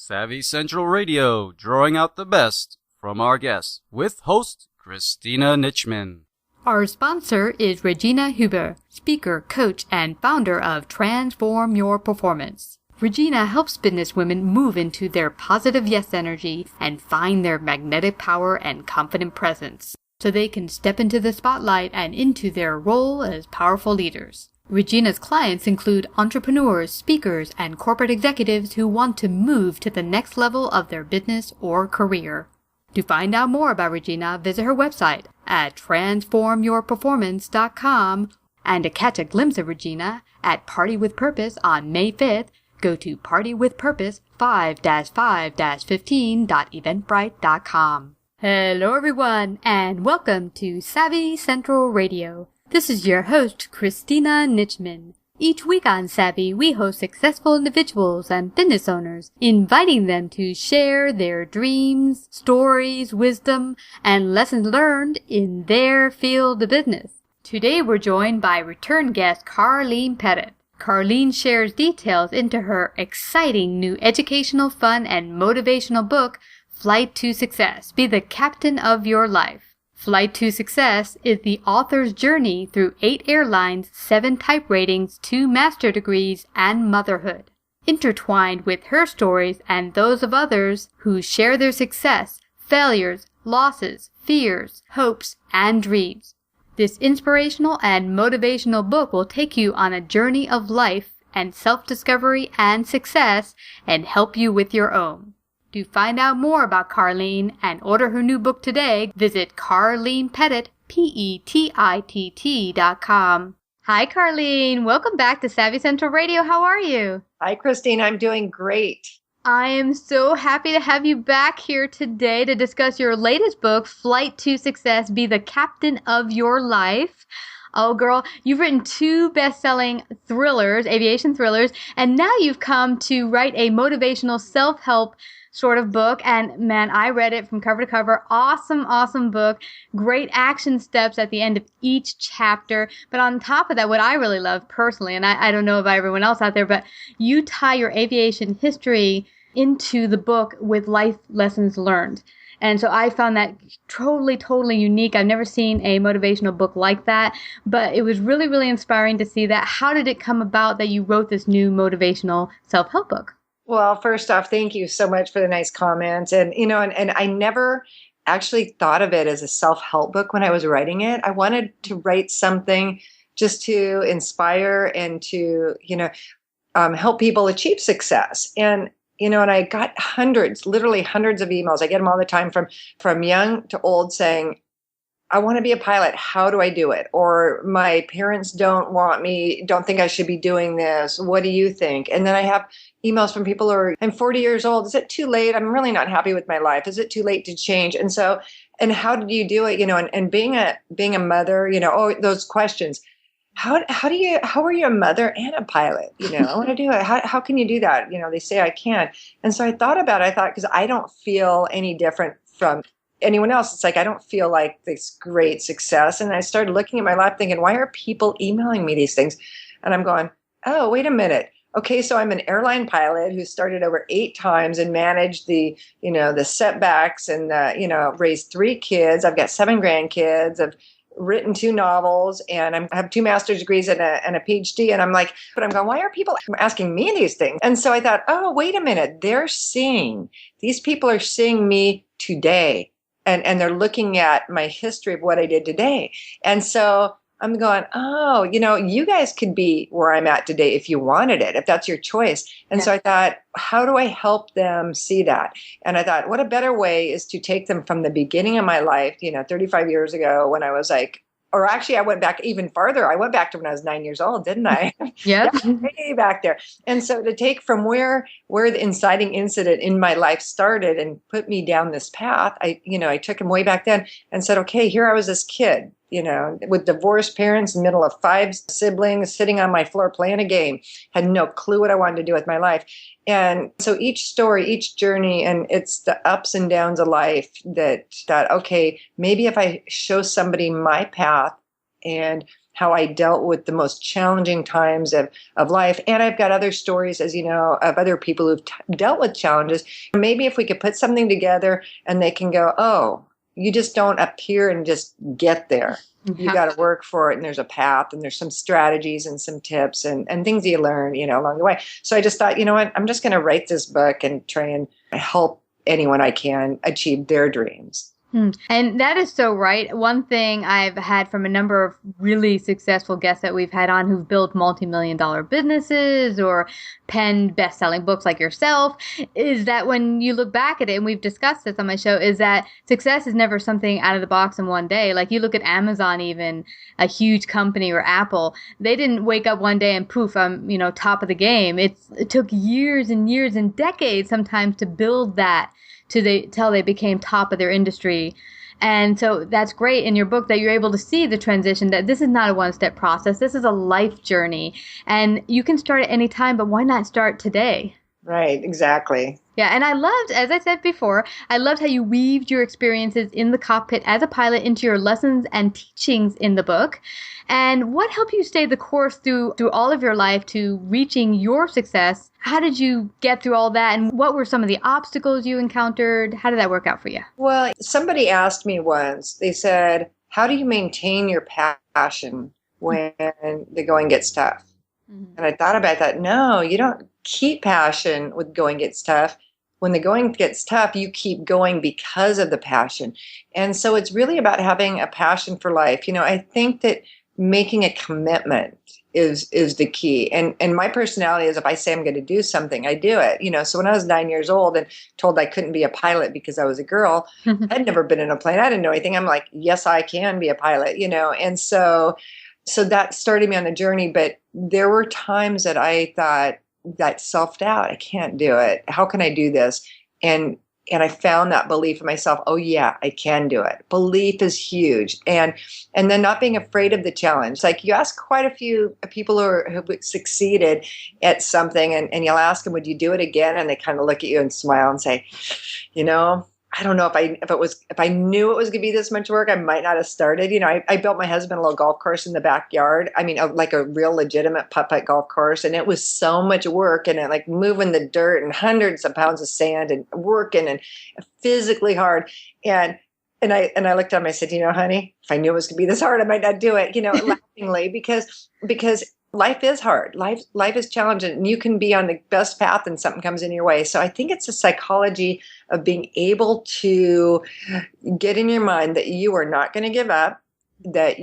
Savvy Central Radio, drawing out the best from our guests, with host Christina Nichman. Our sponsor is Regina Huber, speaker, coach, and founder of Transform Your Performance. Regina helps businesswomen move into their positive yes energy and find their magnetic power and confident presence, so they can step into the spotlight and into their role as powerful leaders. Regina's clients include entrepreneurs, speakers, and corporate executives who want to move to the next level of their business or career. To find out more about Regina, visit her website at transformyourperformance.com, and to catch a glimpse of Regina at Party with Purpose on May 5th, go to partywithpurpose5-5-15.eventbrite.com. Hello everyone, and welcome to Savvy Central Radio. This is your host, Christina Nichman. Each week on Savvy, we host successful individuals and business owners, inviting them to share their dreams, stories, wisdom, and lessons learned in their field of business. Today we're joined by return guest Karlene Petitt. Karlene shares details into her exciting new educational, fun, and motivational book, Flight to Success. Be the captain of your life. Flight to Success is the author's journey through 8 airlines, 7 type ratings, 2 master degrees, and motherhood, intertwined with her stories and those of others who share their success, failures, losses, fears, hopes, and dreams. This inspirational and motivational book will take you on a journey of life and self-discovery and success and help you with your own. To find out more about Karlene and order her new book today, visit Karlene Petitt, Petitt.com. Hi, Karlene. Welcome back to Savvy Central Radio. How are you? Hi, Christine. I'm doing great. I am so happy to have you back here today to discuss your latest book, Flight to Success, Be the Captain of Your Life. Oh, girl, you've written 2 best-selling thrillers, aviation thrillers, and now you've come to write a motivational self-help sort of book. And man, I read it from cover to cover. Awesome, awesome book. Great action steps at the end of each chapter. But on top of that, what I really love personally, and I don't know about everyone else out there, but you tie your aviation history into the book with life lessons learned. And so I found that totally unique. I've never seen a motivational book like that, but it was really, really inspiring to see that. How did it come about that you wrote this new motivational self-help book? Well, first off, thank you so much for the nice comments. And, and I never actually thought of it as a self-help book when I was writing it. I wanted to write something just to inspire and to, help people achieve success. And, and I got literally hundreds of emails. I get them all the time from young to old saying, I want to be a pilot. How do I do it? Or my parents don't think I should be doing this. What do you think? And then I have emails from people who are, I'm 40 years old. Is it too late? I'm really not happy with my life. Is it too late to change? And so, and how did you do it? And being a mother, those questions. How are you a mother and a pilot? I want to do it. How can you do that? They say I can't. And so I thought about it. Because I don't feel any different from anyone else. It's like, I don't feel like this great success. And I started looking at my life thinking, why are people emailing me these things? And I'm going, oh, wait a minute. Okay, so I'm an airline pilot who started over 8 times and managed the setbacks and, raised 3 kids. I've got 7 grandkids. I've written 2 novels, and I have 2 master's degrees and a PhD. And I'm like, but I'm going, why are people asking me these things? And so I thought, oh, wait a minute. These people are seeing me today. And they're looking at my history of what I did today. And so I'm going, oh, you guys could be where I'm at today if you wanted it, if that's your choice. And so I thought, how do I help them see that? And I thought, what a better way is to take them from the beginning of my life, 35 years ago when I was like, or actually I went back even farther. I went back to when I was 9 years old, didn't I? Yeah. Way back there. And so to take from where the inciting incident in my life started and put me down this path, I took him way back then and said, okay, here I was this kid, with divorced parents, middle of 5 siblings, sitting on my floor playing a game, had no clue what I wanted to do with my life. And so each story, each journey, and it's the ups and downs of life that okay, maybe if I show somebody my path and how I dealt with the most challenging times of life. And I've got other stories, as you know, of other people who've dealt with challenges. Maybe if we could put something together and they can go, oh, you just don't appear and just get there. You got to work for it, and there's a path, and there's some strategies and some tips and things you learn, along the way. So I just thought, you know what, I'm just going to write this book and try and help anyone I can achieve their dreams. And that is so right. One thing I've had from a number of really successful guests that we've had on who've built multi-million-dollar businesses or penned best-selling books like yourself is that when you look back at it, and we've discussed this on my show, is that success is never something out of the box in one day. Like you look at Amazon, even a huge company, or Apple, they didn't wake up one day and poof, I'm, top of the game. It took years and years and decades sometimes to build that till they became top of their industry. And so that's great in your book that you're able to see the transition, that this is not a one-step process. This is a life journey. And you can start at any time, but why not start today? Right, exactly. Yeah, and I loved, as I said before, I loved how you weaved your experiences in the cockpit as a pilot into your lessons and teachings in the book. And what helped you stay the course through all of your life to reaching your success? How did you get through all that? And what were some of the obstacles you encountered? How did that work out for you? Well, somebody asked me once, they said, how do you maintain your passion when the going gets tough? Mm-hmm. And I thought about that. No, you don't keep passion when going gets tough. When the going gets tough, you keep going because of the passion. And so it's really about having a passion for life. I think that making a commitment is the key. And my personality is, if I say I'm going to do something, I do it. So when I was 9 years old and told I couldn't be a pilot because I was a girl, I'd never been in a plane. I didn't know anything. I'm like, yes, I can be a pilot, And so that started me on the journey. But there were times that I thought, that self-doubt, I can't do it. How can I do this? And I found that belief in myself. Oh yeah, I can do it. Belief is huge. And then not being afraid of the challenge. Like you ask quite a few people who have succeeded at something and you'll ask them, would you do it again? And they kind of look at you and smile and say, I don't know if I knew it was going to be this much work, I might not have started. I built my husband a little golf course in the backyard. I mean, like a real legitimate putt-putt golf course. And it was so much work and like moving the dirt and hundreds of pounds of sand and working and physically hard. And I looked at him, I said, honey, if I knew it was going to be this hard, I might not do it, laughingly, because life is hard. Life is challenging, and you can be on the best path and something comes in your way. So I think it's a psychology of being able to get in your mind that you are not going to give up, that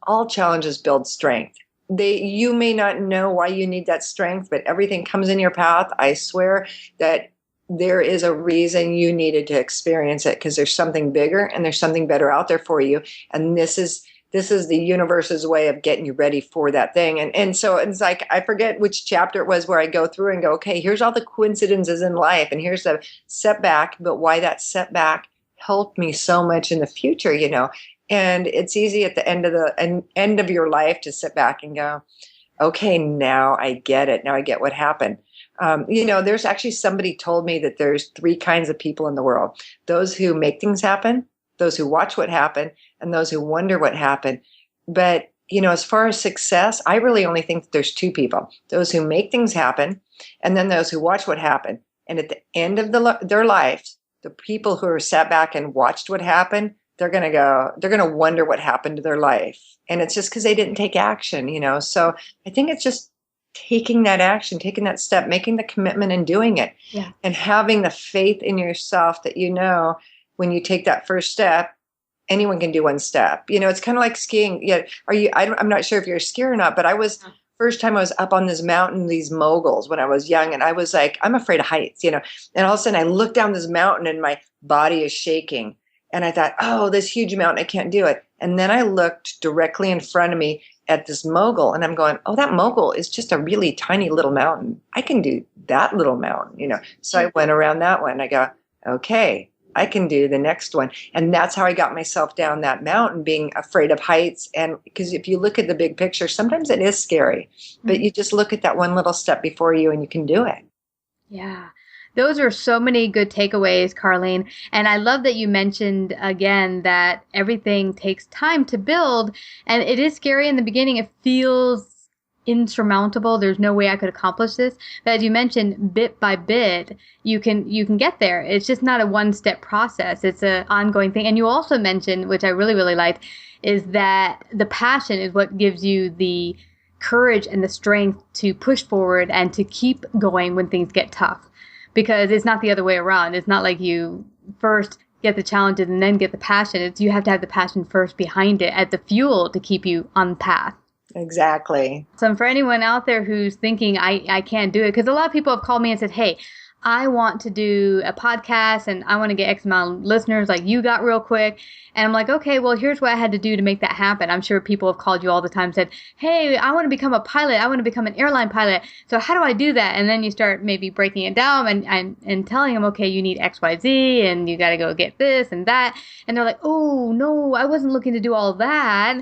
all challenges build strength. You may not know why you need that strength, but everything comes in your path. I swear that there is a reason you needed to experience it, because there's something bigger and there's something better out there for you. And this is the universe's way of getting you ready for that thing. And so it's like, I forget which chapter it was where I go through and go, okay, here's all the coincidences in life and here's the setback, but why that setback helped me so much in the future, And it's easy at the end of your life to sit back and go, okay, now I get it. Now I get what happened. There's actually somebody told me that there's 3 kinds of people in the world: those who make things happen, those who watch what happened, and those who wonder what happened. But, as far as success, I really only think that there's 2 people: those who make things happen, and then those who watch what happened. And at the end of their lives, the people who are sat back and watched what happened, they're going to wonder what happened to their life. And it's just because they didn't take action, So I think it's just taking that action, taking that step, making the commitment and doing it. Yeah. And having the faith in yourself that, when you take that first step, anyone can do one step. It's kind of like skiing. Yeah. I'm not sure if you're a skier or not, but first time I was up on this mountain, these moguls, when I was young, and I was like, I'm afraid of heights, and all of a sudden I look down this mountain and my body is shaking. And I thought, oh, this huge mountain, I can't do it. And then I looked directly in front of me at this mogul, and I'm going, oh, that mogul is just a really tiny little mountain. I can do that little mountain, So I went around that one. I go, okay, I can do the next one. And that's how I got myself down that mountain, being afraid of heights. And because if you look at the big picture, sometimes it is scary, but you just look at that one little step before you and you can do it. Yeah. Those are so many good takeaways, Karlene. And I love that you mentioned again that everything takes time to build. And it is scary in the beginning. It feels insurmountable. There's no way I could accomplish this. But as you mentioned, bit by bit, you can get there. It's just not a one-step process. It's an ongoing thing. And you also mentioned, which I really, really liked, is that the passion is what gives you the courage and the strength to push forward and to keep going when things get tough. Because it's not the other way around. It's not like you first get the challenges and then get the passion. It's you have to have the passion first behind it as the fuel to keep you on the path. Exactly. So for anyone out there who's thinking, I can't do it, because a lot of people have called me and said, hey, I want to do a podcast and I want to get X amount of listeners like you got real quick. And I'm like, okay, well, here's what I had to do to make that happen. I'm sure people have called you all the time and said, hey, I want to become a pilot. I want to become an airline pilot. So how do I do that? And then you start maybe breaking it down and telling them, okay, you need X, Y, Z, and you got to go get this and that. And they're like, oh, no, I wasn't looking to do all that.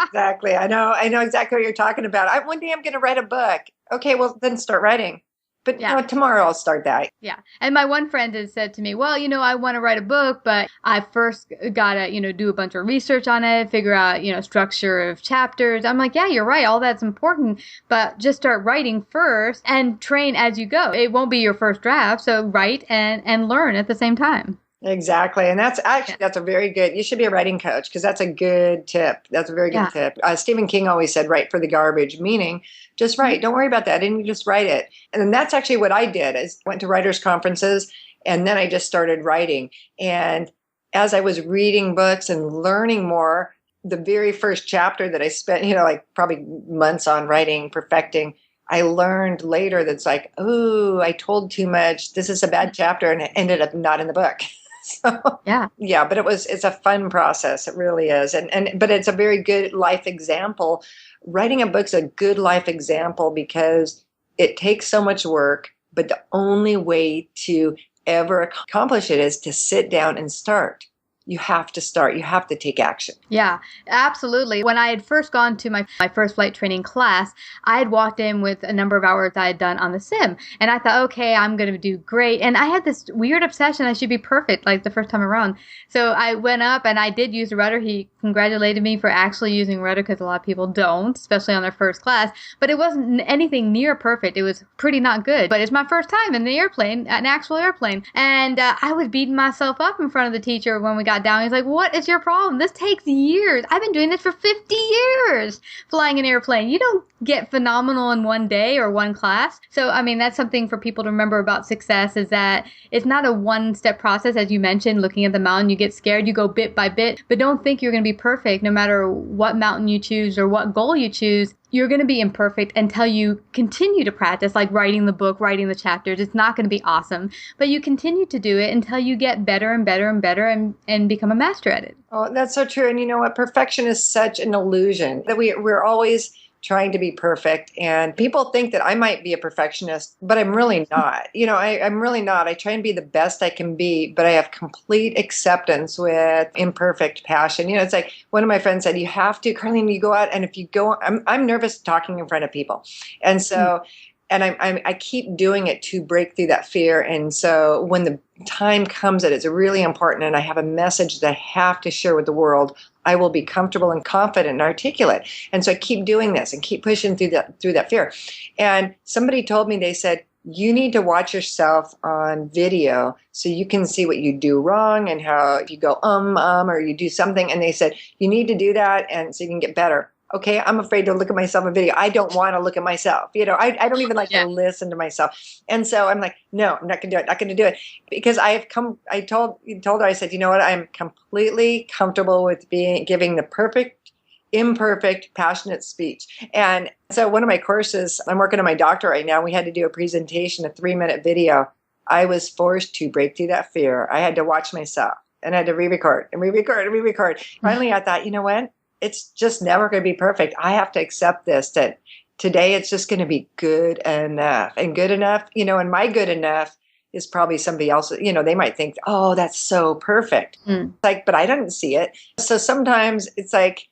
Exactly. I know exactly what you're talking about. One day I'm going to write a book. Okay, well, then start writing. But yeah. Tomorrow I'll start that. Yeah. And my one friend has said to me, well, I want to write a book, but I first got to, do a bunch of research on it, figure out, structure of chapters. I'm like, yeah, you're right. All that's important, but just start writing first and train as you go. It won't be your first draft. So write and learn at the same time. Exactly. And that's a very good, you should be a writing coach because that's a good tip. That's a very good tip. Stephen King always said, write for the garbage, meaning just write. Don't worry about that. And you just write it. And then that's actually what I did is went to writers' conferences and then I just started writing. And as I was reading books and learning more, the very first chapter that I spent, like probably months on writing, perfecting, I learned later that's like, oh, I told too much. This is a bad chapter. And it ended up not in the book. So, but it's a fun process. It really is. But it's a very good life example. Writing a book's a good life example because it takes so much work, but the only way to ever accomplish it is to sit down and start. You have to start. You have to take action. Yeah, absolutely. When I had first gone to my first flight training class, I had walked in with a number of hours I had done on the sim. And I thought, okay, I'm going to do great. And I had this weird obsession. I should be perfect like the first time around. So I went up and I did use the rudder. He congratulated me for actually using rudder because a lot of people don't, especially on their first class. But it wasn't anything near perfect. It was pretty not good. But it's my first time in the airplane, an actual airplane. And I was beating myself up in front of the teacher when we got down. He's like, what is your problem? This takes years. I've been doing this for 50 years, flying an airplane. You don't get phenomenal in one day or one class. So, I mean, that's something for people to remember about success is that it's not a one-step process. As you mentioned, looking at the mountain, you get scared, you go bit by bit, but don't think you're going to be perfect no matter what mountain you choose or what goal you choose. You're going to be imperfect until you continue to practice, like writing the book, writing the chapters. It's not going to be awesome, but you continue to do it until you get better and better and better and become a master at it. Oh, that's so true. And you know what? Perfection is such an illusion that we're always trying to be perfect. And people think that I might be a perfectionist, but I'm really not. I'm really not. I try and be the best I can be, but I have complete acceptance with imperfect passion. It's like one of my friends said, you have to, Karlene, you go out and if you go, I'm nervous talking in front of people. And so, and I keep doing it to break through that fear. And so when the time comes that it's really important and I have a message that I have to share with the world, I will be comfortable and confident and articulate. And so I keep doing this and keep pushing through that fear. And somebody told me, they said, you need to watch yourself on video so you can see what you do wrong and how if you go or you do something. And they said, you need to do that and so you can get better. Okay, I'm afraid to look at myself in video. I don't want to look at myself. I don't even like to listen to myself. And so I'm like, no, I'm not going to do it. Not going to do it because I told her, I said, you know what? I'm completely comfortable with giving the perfect, imperfect, passionate speech. And so one of my courses, I'm working on my doctorate right now. We had to do a presentation, a 3-minute video. I was forced to break through that fear. I had to watch myself and I had to re-record and re-record and re-record. Finally, I thought, you know what? It's just never going to be perfect. I have to accept this, that today it's just going to be good enough. And good enough, and my good enough is probably somebody else, they might think, oh, that's so perfect. Like, but I don't see it. So sometimes it's like,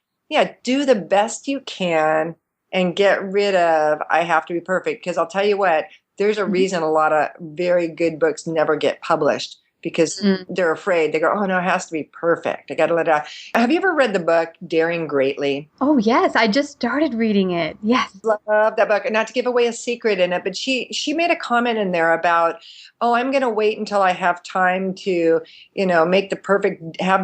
do the best you can and get rid of, I have to be perfect. Because I'll tell you what, There's a reason a lot of very good books never get published because they're afraid. They go, oh no, it has to be perfect. I got to let it out. Have you ever read the book Daring Greatly? Oh, yes. I just started reading it. Yes. Love that book. And not to give away a secret in it, but she made a comment in there about, oh, I'm going to wait until I have time to, have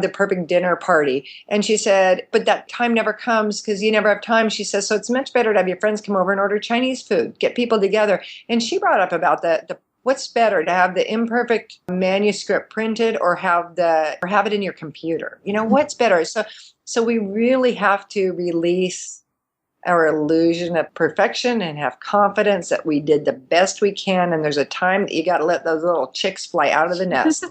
the perfect dinner party. And she said, but that time never comes because you never have time. She says, so it's much better to have your friends come over and order Chinese food, get people together. And she brought up about the what's better, to have the imperfect manuscript printed or have it in your computer? What's better? So we really have to release our illusion of perfection and have confidence that we did the best we can. And there's a time that you got to let those little chicks fly out of the nest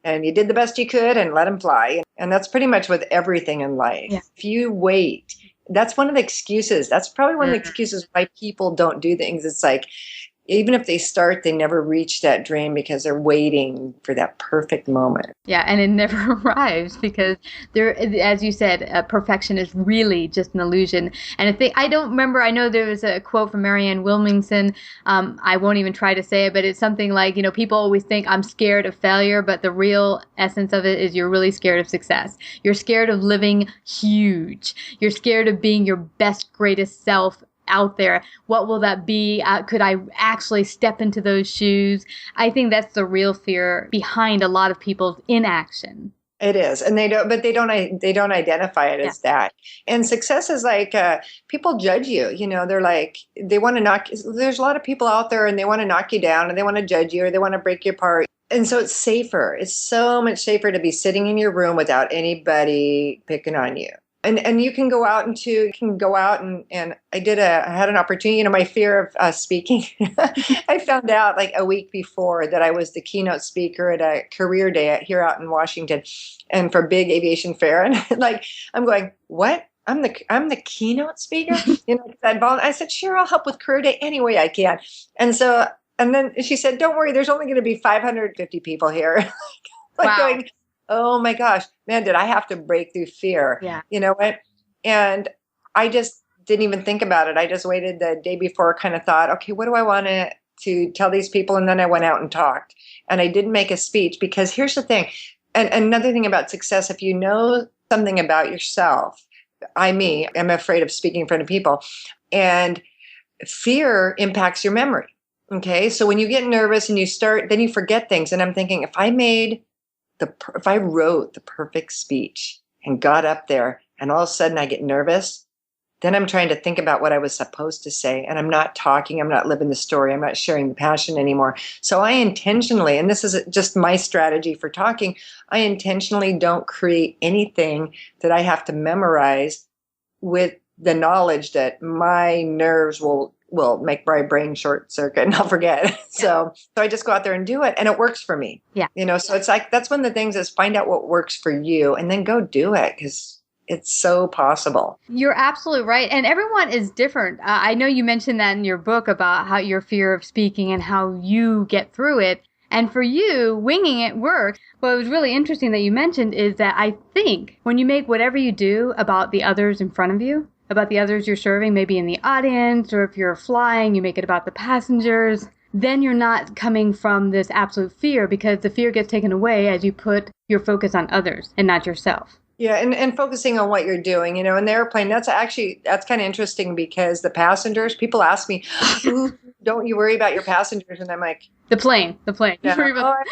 and you did the best you could and let them fly. And that's pretty much with everything in life. Yeah. If you wait, that's one of the excuses. That's probably one of the excuses why people don't do things. It's like, even if they start, they never reach that dream because they're waiting for that perfect moment. Yeah, and it never arrives because there, as you said, perfection is really just an illusion. And I don't remember, I know there was a quote from Marianne Williamson. I won't even try to say it, but it's something like, people always think I'm scared of failure, but the real essence of it is you're really scared of success. You're scared of living huge. You're scared of being your best, greatest self out there. What will that be? Could I actually step into those shoes? I think that's the real fear behind a lot of people's inaction. It is. And they don't identify it as that. And success is like, people judge you, they're like, they want to there's a lot of people out there and they want to knock you down and they want to judge you or they want to break you apart. And so it's safer. It's so much safer to be sitting in your room without anybody picking on you. And you can go out and I had an opportunity, my fear of speaking. I found out like a week before that I was the keynote speaker at a career day here out in Washington and for big aviation fair. And like, I'm going, what? I'm the keynote speaker? I said, sure, I'll help with career day any way I can. And then she said, don't worry, there's only going to be 550 people here. Wow. Going, oh my gosh, man, did I have to break through fear? Yeah. You know what? And I just didn't even think about it. I just waited the day before, kind of thought, okay, what do I want to tell these people? And then I went out and talked. And I didn't make a speech because here's the thing. And another thing about success, if you know something about yourself, I'm afraid of speaking in front of people. And fear impacts your memory. Okay. So when you get nervous and then you forget things. And I'm thinking, if I wrote the perfect speech and got up there and all of a sudden I get nervous, then I'm trying to think about what I was supposed to say. And I'm not talking, I'm not living the story, I'm not sharing the passion anymore. So I intentionally, and this is just my strategy for talking, I intentionally don't create anything that I have to memorize with the knowledge that my nerves will make my brain short circuit and I'll forget. Yeah. So I just go out there and do it and it works for me. Yeah. So it's like, that's one of the things is find out what works for you and then go do it because it's so possible. You're absolutely right. And everyone is different. I know you mentioned that in your book about how your fear of speaking and how you get through it. And for you, winging it works. What was really interesting that you mentioned is that I think when you make whatever you do about the others in front of you, about the others you're serving, maybe in the audience, or if you're flying, you make it about the passengers, then you're not coming from this absolute fear because the fear gets taken away as you put your focus on others and not yourself. Yeah, and focusing on what you're doing, in the airplane, that's kind of interesting because the passengers, people ask me, don't you worry about your passengers? And I'm like, The plane. Yeah. I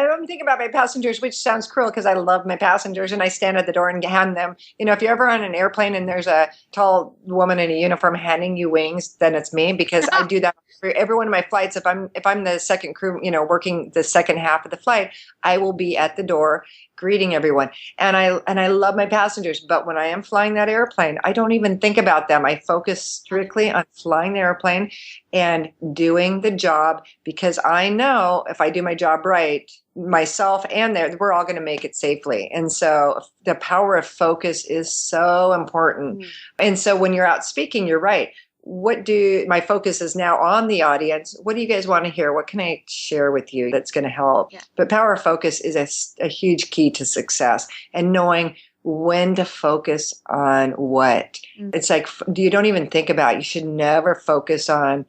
don't think about my passengers, which sounds cruel because I love my passengers and I stand at the door and hand them. If you're ever on an airplane and there's a tall woman in a uniform handing you wings, then it's me because I do that for every one of my flights. If I'm the second crew, working the second half of the flight, I will be at the door greeting everyone. And I love my passengers, but when I am flying that airplane, I don't even think about them. I focus strictly on flying the airplane and doing the job because I know if I do my job right, myself and we're all going to make it safely. And so the power of focus is so important. And so when you're out speaking, you're right. My focus is now on the audience. What do you guys want to hear? What can I share with you that's going to help? Yeah. But power of focus is a huge key to success and knowing when to focus on what. It's like, you don't even think about it. You should never focus on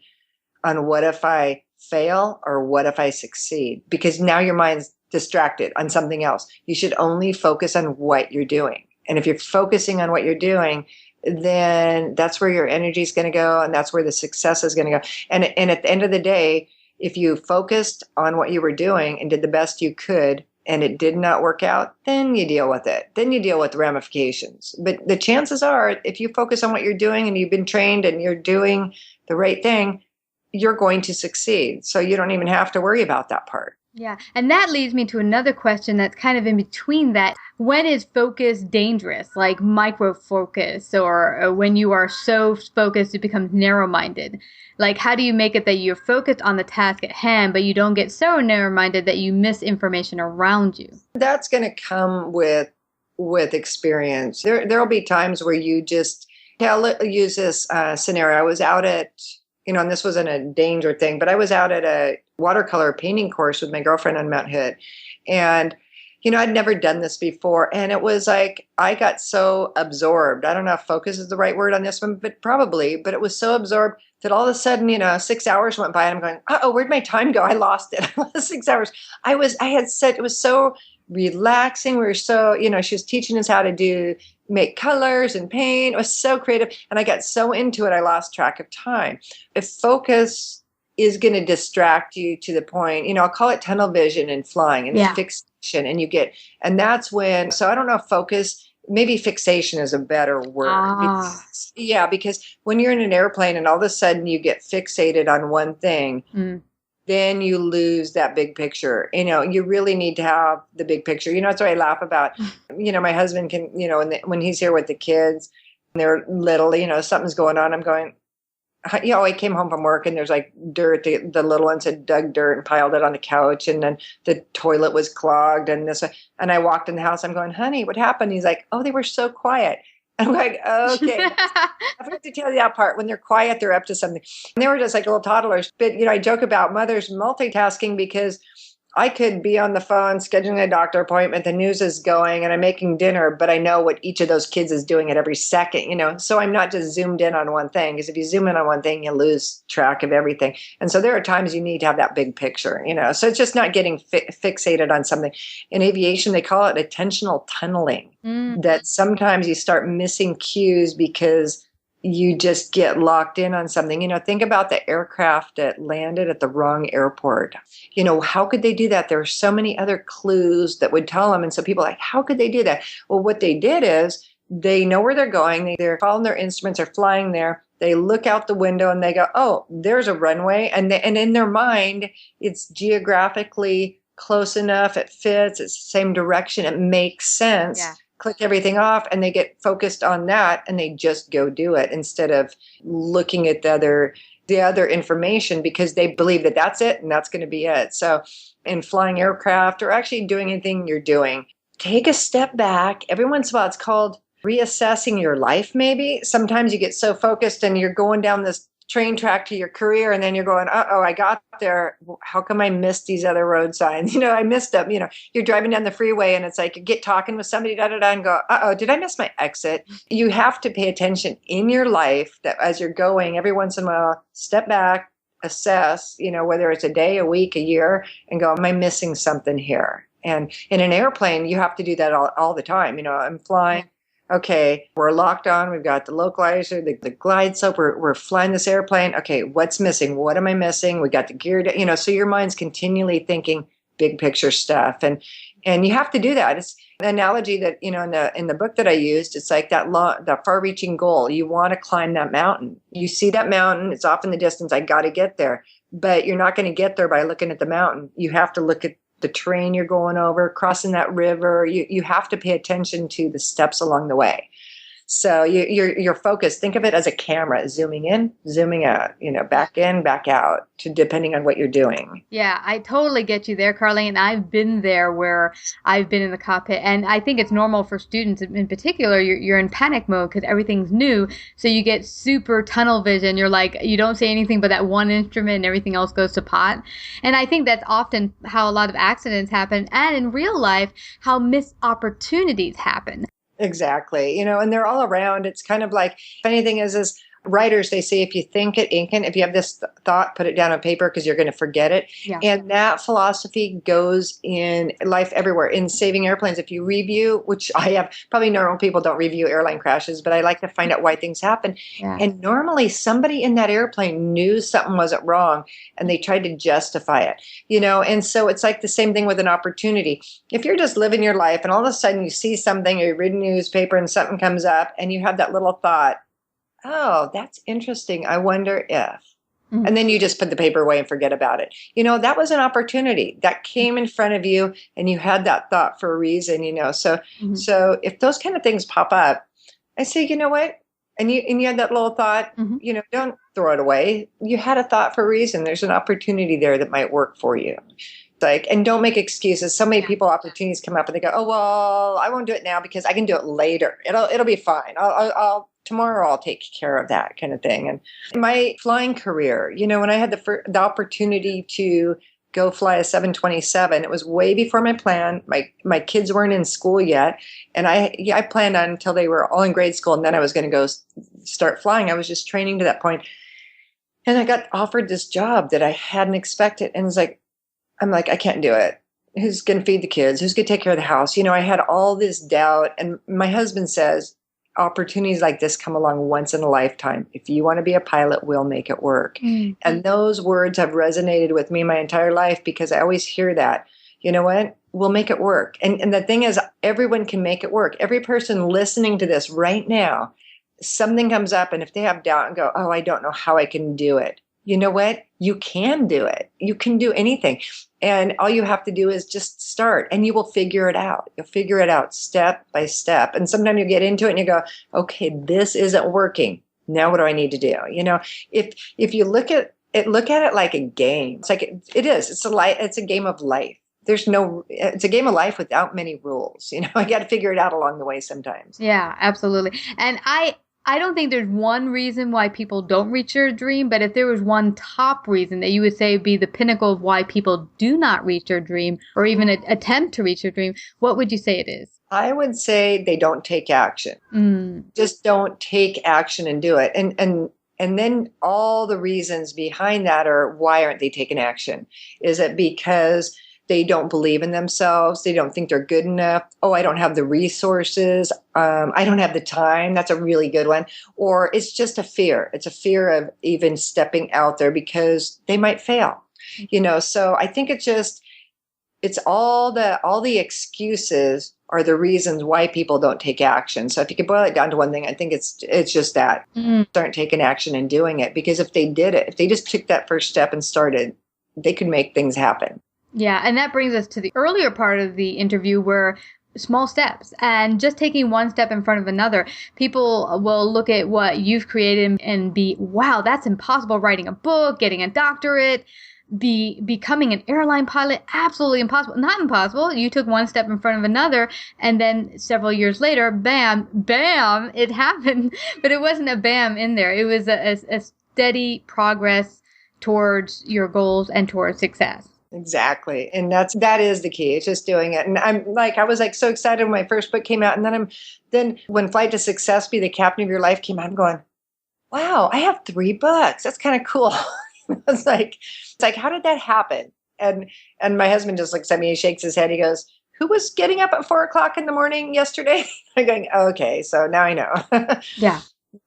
what if I fail or what if I succeed? Because now your mind's distracted on something else. You should only focus on what you're doing. And if you're focusing on what you're doing, then that's where your energy is going to go, and that's where the success is going to go. And at the end of the day, if you focused on what you were doing and did the best you could, and it did not work out, then you deal with it. Then you deal with the ramifications. But the chances are, if you focus on what you're doing and you've been trained and you're doing the right thing, you're going to succeed. So you don't even have to worry about that part. Yeah. And that leads me to another question that's kind of in between that. When is focus dangerous? Like micro focus, or when you are so focused, it becomes narrow-minded. Like, how do you make it that you're focused on the task at hand, but you don't get so narrow-minded that you miss information around you? That's going to come with experience. There'll be times where you just, I'll use this scenario. I was out at, and this wasn't a danger thing, but I was out at a watercolor painting course with my girlfriend on Mount Hood. And, I'd never done this before. And it was like, I got so absorbed. I don't know if focus is the right word on this one, but probably, but it was so absorbed that all of a sudden, 6 hours went by and I'm going, where'd my time go? I lost it. 6 hours. It was so relaxing. We were so, she was teaching us how to make colors and paint. It was so creative. And I got so into it, I lost track of time. If focus is going to distract you to the point, I'll call it tunnel vision and flying and fixation. And that's when, so I don't know if focus, maybe fixation is a better word. Because when you're in an airplane and all of a sudden you get fixated on one thing, then you lose that big picture. You really need to have the big picture. That's what I laugh about. My husband can, when he's here with the kids, and they're little, something's going on. I'm going, I came home from work and there's like dirt. The little ones had dug dirt and piled it on the couch, and then the toilet was clogged and this. And I walked in the house. I'm going, honey, what happened? He's like, oh, they were so quiet. I'm like, okay. I forgot to tell you that part. When they're quiet, they're up to something. And they were just like little toddlers. But, I joke about mothers multitasking because I could be on the phone scheduling a doctor appointment. The news is going and I'm making dinner, but I know what each of those kids is doing at every second, So I'm not just zoomed in on one thing, because if you zoom in on one thing, you lose track of everything. And so there are times you need to have that big picture, So it's just not getting fixated on something. In aviation, they call it attentional tunneling, that sometimes you start missing cues because you just get locked in on something. Think about the aircraft that landed at the wrong airport. How could they do that? There are so many other clues that would tell them. And so people are like, how could they do that? Well, what they did is they know where they're going. They're following their instruments, they're flying there. They look out the window and they go, oh, there's a runway. And in their mind, it's geographically close enough. It fits. It's the same direction. It makes sense. Yeah. Click everything off and they get focused on that and they just go do it instead of looking at the other information, because they believe that that's it and that's going to be it. So in flying aircraft or actually doing anything you're doing, take a step back. Every once in a while, it's called reassessing your life. Maybe sometimes you get so focused and you're going down this train track to your career, and then you're going, I got there. How come I missed these other road signs? I missed them. You're driving down the freeway and it's like you get talking with somebody, and go, did I miss my exit? You have to pay attention in your life that as you're going, every once in a while, step back, assess, whether it's a day, a week, a year, and go, am I missing something here? And in an airplane, you have to do that all the time. I'm flying. Okay, we're locked on. We've got the localizer, the glide slope. We're flying this airplane. Okay, what's missing? What am I missing? We got the gear. So your mind's continually thinking big picture stuff, and you have to do that. It's an analogy that in the book that I used. It's like that far-reaching goal. You want to climb that mountain. You see that mountain. It's off in the distance. I got to get there, but you're not going to get there by looking at the mountain. You have to look at the train you're going over, crossing that river. You have to pay attention to the steps along the way. So you're focused. Think of it as a camera, zooming in, zooming out, back in, back out, depending on what you're doing. Yeah, I totally get you there, Karlene. I've been there where I've been in the cockpit, and I think it's normal for students in particular. You're in panic mode because everything's new, so you get super tunnel vision. You're like, you don't say anything but that one instrument, and everything else goes to pot. And I think that's often how a lot of accidents happen, and in real life, how missed opportunities happen. Exactly. And they're all around. It's kind of like, funny thing is Writers, they say, if you think it, ink it. If you have this thought, put it down on paper because you're going to forget it. Yeah. And that philosophy goes in life everywhere. In saving airplanes, if you review, which I have, probably normal people don't review airline crashes, but I like to find out why things happen. Yeah. And normally somebody in that airplane knew something wasn't wrong and they tried to justify it, and so it's like the same thing with an opportunity. If you're just living your life and all of a sudden you see something or you read a newspaper and something comes up and you have that little thought, oh, that's interesting. I wonder if. And then you just put the paper away and forget about it. That was an opportunity that came in front of you and you had that thought for a reason, So if those kind of things pop up, I say, you know what? And you had that little thought, don't throw it away. You had a thought for a reason. There's an opportunity there that might work for you. And don't make excuses. So many people, opportunities come up and they go, oh, well, I won't do it now because I can do it later. It'll be fine. Tomorrow I'll take care of that kind of thing. And my flying career, when I had the opportunity to go fly a 727, it was way before my plan. My kids weren't in school yet. And I planned on until they were all in grade school. And then I was going to go start flying. I was just training to that point. And I got offered this job that I hadn't expected. And I'm like, I can't do it. Who's going to feed the kids? Who's going to take care of the house? I had all this doubt. And my husband says, opportunities like this come along once in a lifetime. If you want to be a pilot, we'll make it work. And those words have resonated with me my entire life because I always hear that. You know what? We'll make it work. And the thing is, everyone can make it work. Every person listening to this right now, something comes up, and if they have doubt and go, oh, I don't know how I can do it. You know what? You can do it. You can do anything. And all you have to do is just start and you will figure it out. You'll figure it out step by step. And sometimes you get into it and you go, okay, this isn't working. Now what do I need to do? If you look at it like a game, it's like it is. It's a game of life. It's a game of life without many rules. I got to figure it out along the way sometimes. Yeah, absolutely. And I don't think there's one reason why people don't reach their dream, but if there was one top reason that you would say would be the pinnacle of why people do not reach their dream or even attempt to reach their dream, what would you say it is? I would say they don't take action. Just don't take action and do it. And then all the reasons behind that are, why aren't they taking action? Is it because they don't believe in themselves? They don't think they're good enough. Oh, I don't have the resources. I don't have the time. That's a really good one. Or it's just a fear. It's a fear of even stepping out there because they might fail. So I think it's all the excuses are the reasons why people don't take action. So if you could boil it down to one thing, I think it's just that. Start taking action and doing it. Because if they did it, if they just took that first step and started, they could make things happen. Yeah, and that brings us to the earlier part of the interview where small steps and just taking one step in front of another. People will look at what you've created and be, wow, that's impossible. Writing a book, getting a doctorate, becoming an airline pilot, absolutely impossible. Not impossible. You took one step in front of another, and then several years later, bam, it happened. But it wasn't a bam in there. It was a steady progress towards your goals and towards success. Exactly. And that is the key. It's just doing it. And I was so excited when my first book came out. And then when Flight to Success, Be the Captain of Your Life came out, I'm going, wow, I have 3 books. That's kind of cool. It's like, how did that happen? And my husband just looks at me, he shakes his head. He goes, who was getting up at 4:00 in the morning yesterday? I'm going, okay, so now I know. Yeah.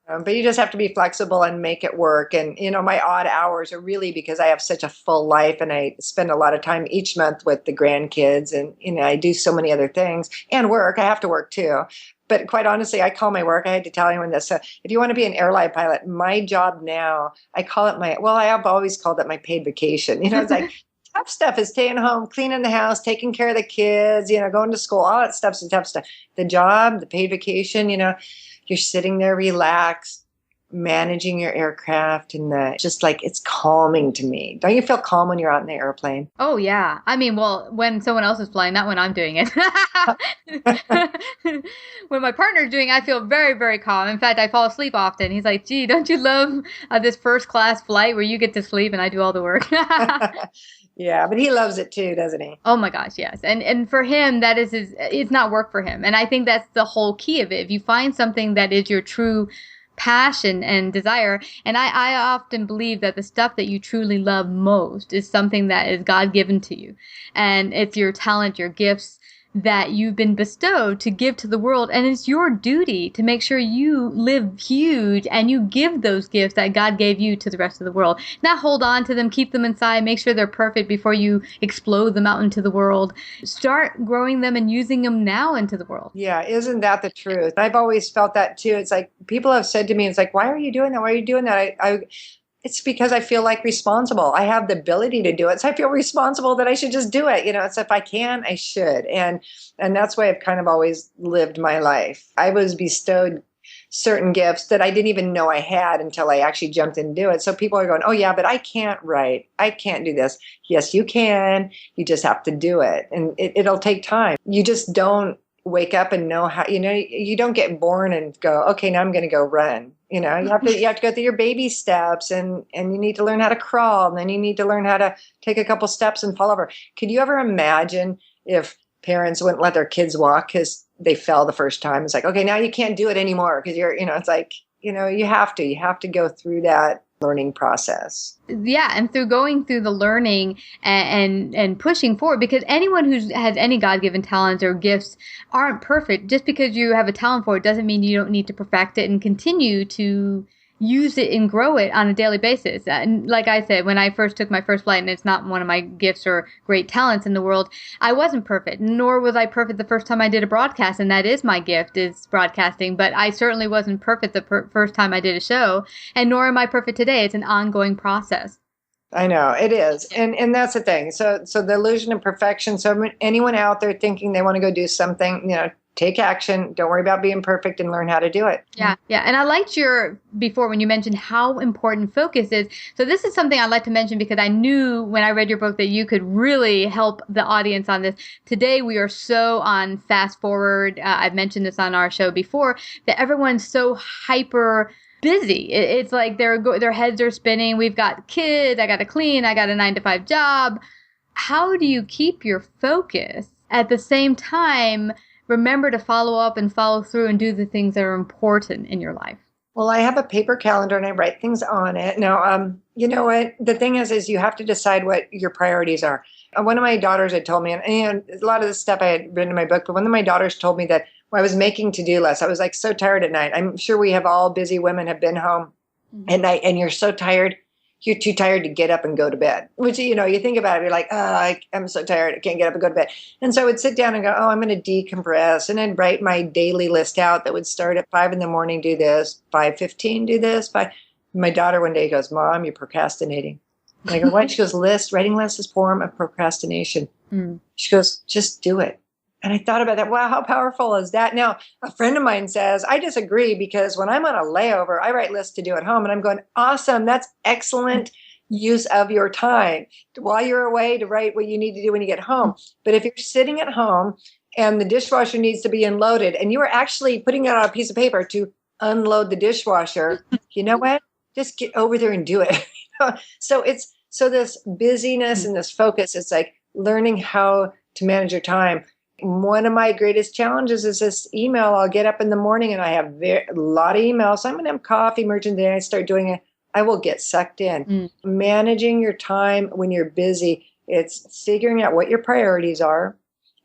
But you just have to be flexible and make it work. And, my odd hours are really because I have such a full life and I spend a lot of time each month with the grandkids and, I do so many other things and work. I have to work too. But quite honestly, I call my work, I had to tell anyone this. So if you want to be an airline pilot, my job now, I call it I have always called it my paid vacation. It's like tough stuff is staying home, cleaning the house, taking care of the kids, going to school, all that stuff's the tough stuff. The job, the paid vacation, you're sitting there relaxed, managing your aircraft, and it's calming to me. Don't you feel calm when you're out in the airplane? Oh, yeah. I mean, well, when someone else is flying, not when I'm doing it. When my partner's doing it, I feel very, very calm. In fact, I fall asleep often. He's like, gee, don't you love this first class flight where you get to sleep and I do all the work? Yeah, but he loves it too, doesn't he? Oh my gosh, yes. And for him, it's not work for him. And I think that's the whole key of it. If you find something that is your true passion and desire. And I often believe that the stuff that you truly love most is something that is God given to you. And it's your talent, your gifts that you've been bestowed to give to the world. And it's your duty to make sure you live huge and you give those gifts that God gave you to the rest of the world. Not hold on to them, keep them inside, make sure they're perfect before you explode them out into the world. Start growing them and using them now into the world. Yeah, isn't that the truth? I've always felt that too. It's like people have said to me, it's like, why are you doing that? Why are you doing that? It's because I feel like responsible. I have the ability to do it. So I feel responsible that I should just do it. So if I can, I should. And that's why I've kind of always lived my life. I was bestowed certain gifts that I didn't even know I had until I actually jumped in and do it. So people are going, oh yeah, but I can't write. I can't do this. Yes, you can. You just have to do it. And it'll take time. You just don't wake up and know how, you don't get born and go, okay, now I'm going to go run. You have to go through your baby steps and you need to learn how to crawl. And then you need to learn how to take a couple steps and fall over. Could you ever imagine if parents wouldn't let their kids walk because they fell the first time? It's like, okay, now you can't do it anymore because it's like, you have to go through that learning process. Yeah, and through going through the learning and pushing forward, because anyone who has any God-given talents or gifts aren't perfect. Just because you have a talent for it doesn't mean you don't need to perfect it and continue to use it and grow it on a daily basis. And like I said, when I first took my first flight, and it's not one of my gifts or great talents in the world, I wasn't perfect, nor was I perfect the first time I did a broadcast, and that is my gift, is broadcasting. But I certainly wasn't perfect the first time I did a show, and nor am I perfect today. It's an ongoing process. I know it is. And that's the thing. So the illusion of perfection. So anyone out there thinking they want to go do something, take action. Don't worry about being perfect and learn how to do it. Yeah. Yeah. And I liked before when you mentioned how important focus is. So this is something I'd like to mention because I knew when I read your book that you could really help the audience on this. Today, we are so on fast forward. I've mentioned this on our show before, that everyone's so hyper busy. It's like their heads are spinning. We've got kids. I got to clean. I got a 9-to-5 job. How do you keep your focus at the same time? Remember to follow up and follow through and do the things that are important in your life. Well, I have a paper calendar and I write things on it. Now, you know what? The thing is you have to decide what your priorities are. One of my daughters had told me, and a lot of the stuff I had written in my book, but one of my daughters told me that when I was making to-do lists, I was like so tired at night. I'm sure we have all busy women have been home at night and you're so tired. You're too tired to get up and go to bed, which, you think about it, you're like, oh, I'm so tired. I can't get up and go to bed. And so I would sit down and go, oh, I'm going to decompress. And then write my daily list out that would start at 5 a.m, do this, 5:15, do this. My daughter one day goes, Mom, you're procrastinating. And I go, what? She goes, writing lists is a form of procrastination. She goes, just do it. And I thought about that. Wow, how powerful is that? Now, a friend of mine says, I disagree because when I'm on a layover, I write lists to do at home. And I'm going, awesome. That's excellent use of your time while you're away to write what you need to do when you get home. But if you're sitting at home and the dishwasher needs to be unloaded and you are actually putting it on a piece of paper to unload the dishwasher, you know what? Just get over there and do it. So this busyness and this focus, it's like learning how to manage your time. One of my greatest challenges is this email. I'll get up in the morning and I have a lot of emails. So I'm going to have coffee, merchant day. I start doing it. I will get sucked in. Managing your time when you're busy. It's figuring out what your priorities are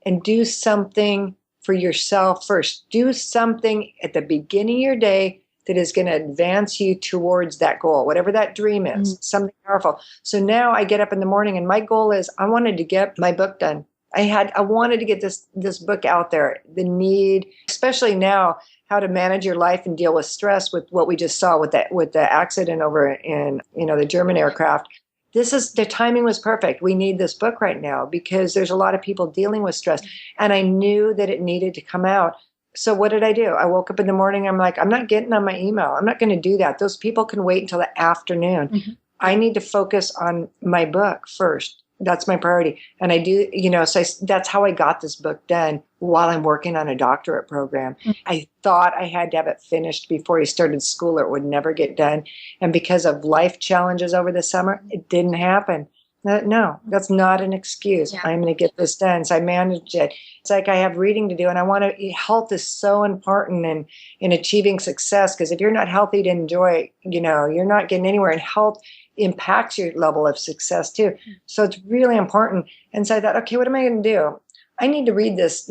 and do something for yourself first. Do something at the beginning of your day that is going to advance you towards that goal, whatever that dream is, something powerful. So now I get up in the morning and my goal is I wanted to get my book done. I wanted to get this book out there. The need, especially now, how to manage your life and deal with stress with what we just saw with the accident over in the German aircraft. The timing was perfect. We need this book right now because there's a lot of people dealing with stress, and I knew that it needed to come out. So what did I do? I woke up in the morning. I'm like, I'm not getting on my email. I'm not going to do that. Those people can wait until the afternoon. I need to focus on my book first. That's my priority. And I do, so that's how I got this book done while I'm working on a doctorate program. I thought I had to have it finished before he started school or it would never get done. And because of life challenges over the summer, it didn't happen. No, that's not an excuse. Yeah. I'm going to get this done. So I manage it. It's like I have reading to do, and I want to. Health is so important in achieving success, because if you're not healthy to enjoy, you're not getting anywhere. And health impacts your level of success too. So it's really important. And so I thought, okay, what am I going to do? I need to read this,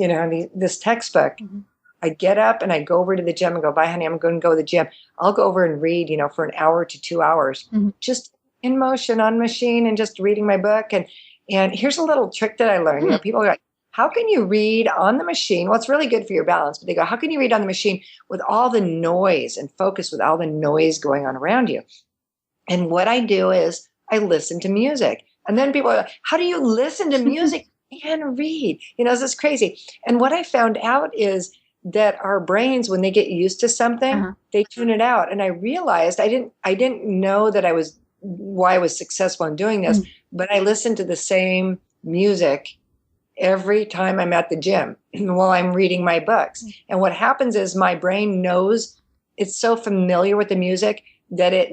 this textbook. Mm-hmm. I get up and I go over to the gym and go, bye, honey, I'm going to go to the gym. I'll go over and read, for an hour to 2 hours, just in motion on machine and just reading my book. And here's a little trick that I learned. People are like, how can you read on the machine? Well, it's really good for your balance, but they go, how can you read on the machine with all the noise and focus with all the noise going on around you? And what I do is I listen to music. And then people are like, how do you listen to music and read? This is crazy. And what I found out is that our brains, when they get used to something, they tune it out. And I realized I didn't know that why I was successful in doing this, but I listened to the same music every time I'm at the gym while I'm reading my books. And what happens is my brain knows, it's so familiar with the music that it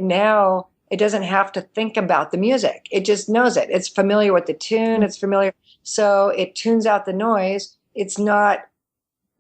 doesn't have to think about the music. It just knows it. It's familiar with the tune. It's familiar. So it tunes out the noise.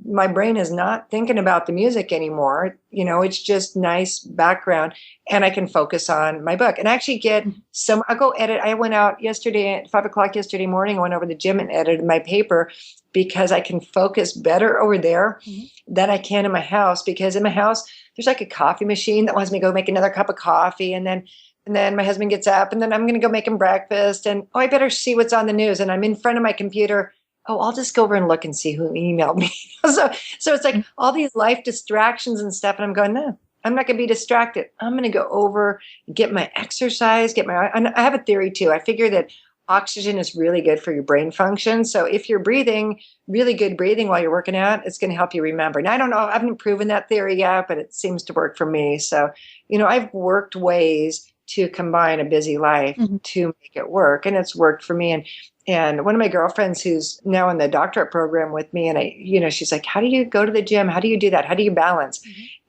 My brain is not thinking about the music anymore. It's just nice background, and I can focus on my book and actually get I'll go edit. I went out yesterday at 5:00 yesterday morning. I went over to the gym and edited my paper, because I can focus better over there than I can in my house, because in my house, there's like a coffee machine that wants me to go make another cup of coffee. And then my husband gets up, and then I'm going to go make him breakfast. And, I better see what's on the news. And I'm in front of my computer. I'll just go over and look and see who emailed me. So it's like all these life distractions and stuff. And I'm going, no, I'm not going to be distracted. I'm going to go over, get my exercise, and I have a theory too. I figure that oxygen is really good for your brain function. So if you're breathing, really good breathing while you're working out, it's going to help you remember. And I don't know, I haven't proven that theory yet, but it seems to work for me. So, I've worked ways to combine a busy life to make it work. And it's worked for me. And one of my girlfriends who's now in the doctorate program with me, and she's like, how do you go to the gym? How do you do that? How do you balance?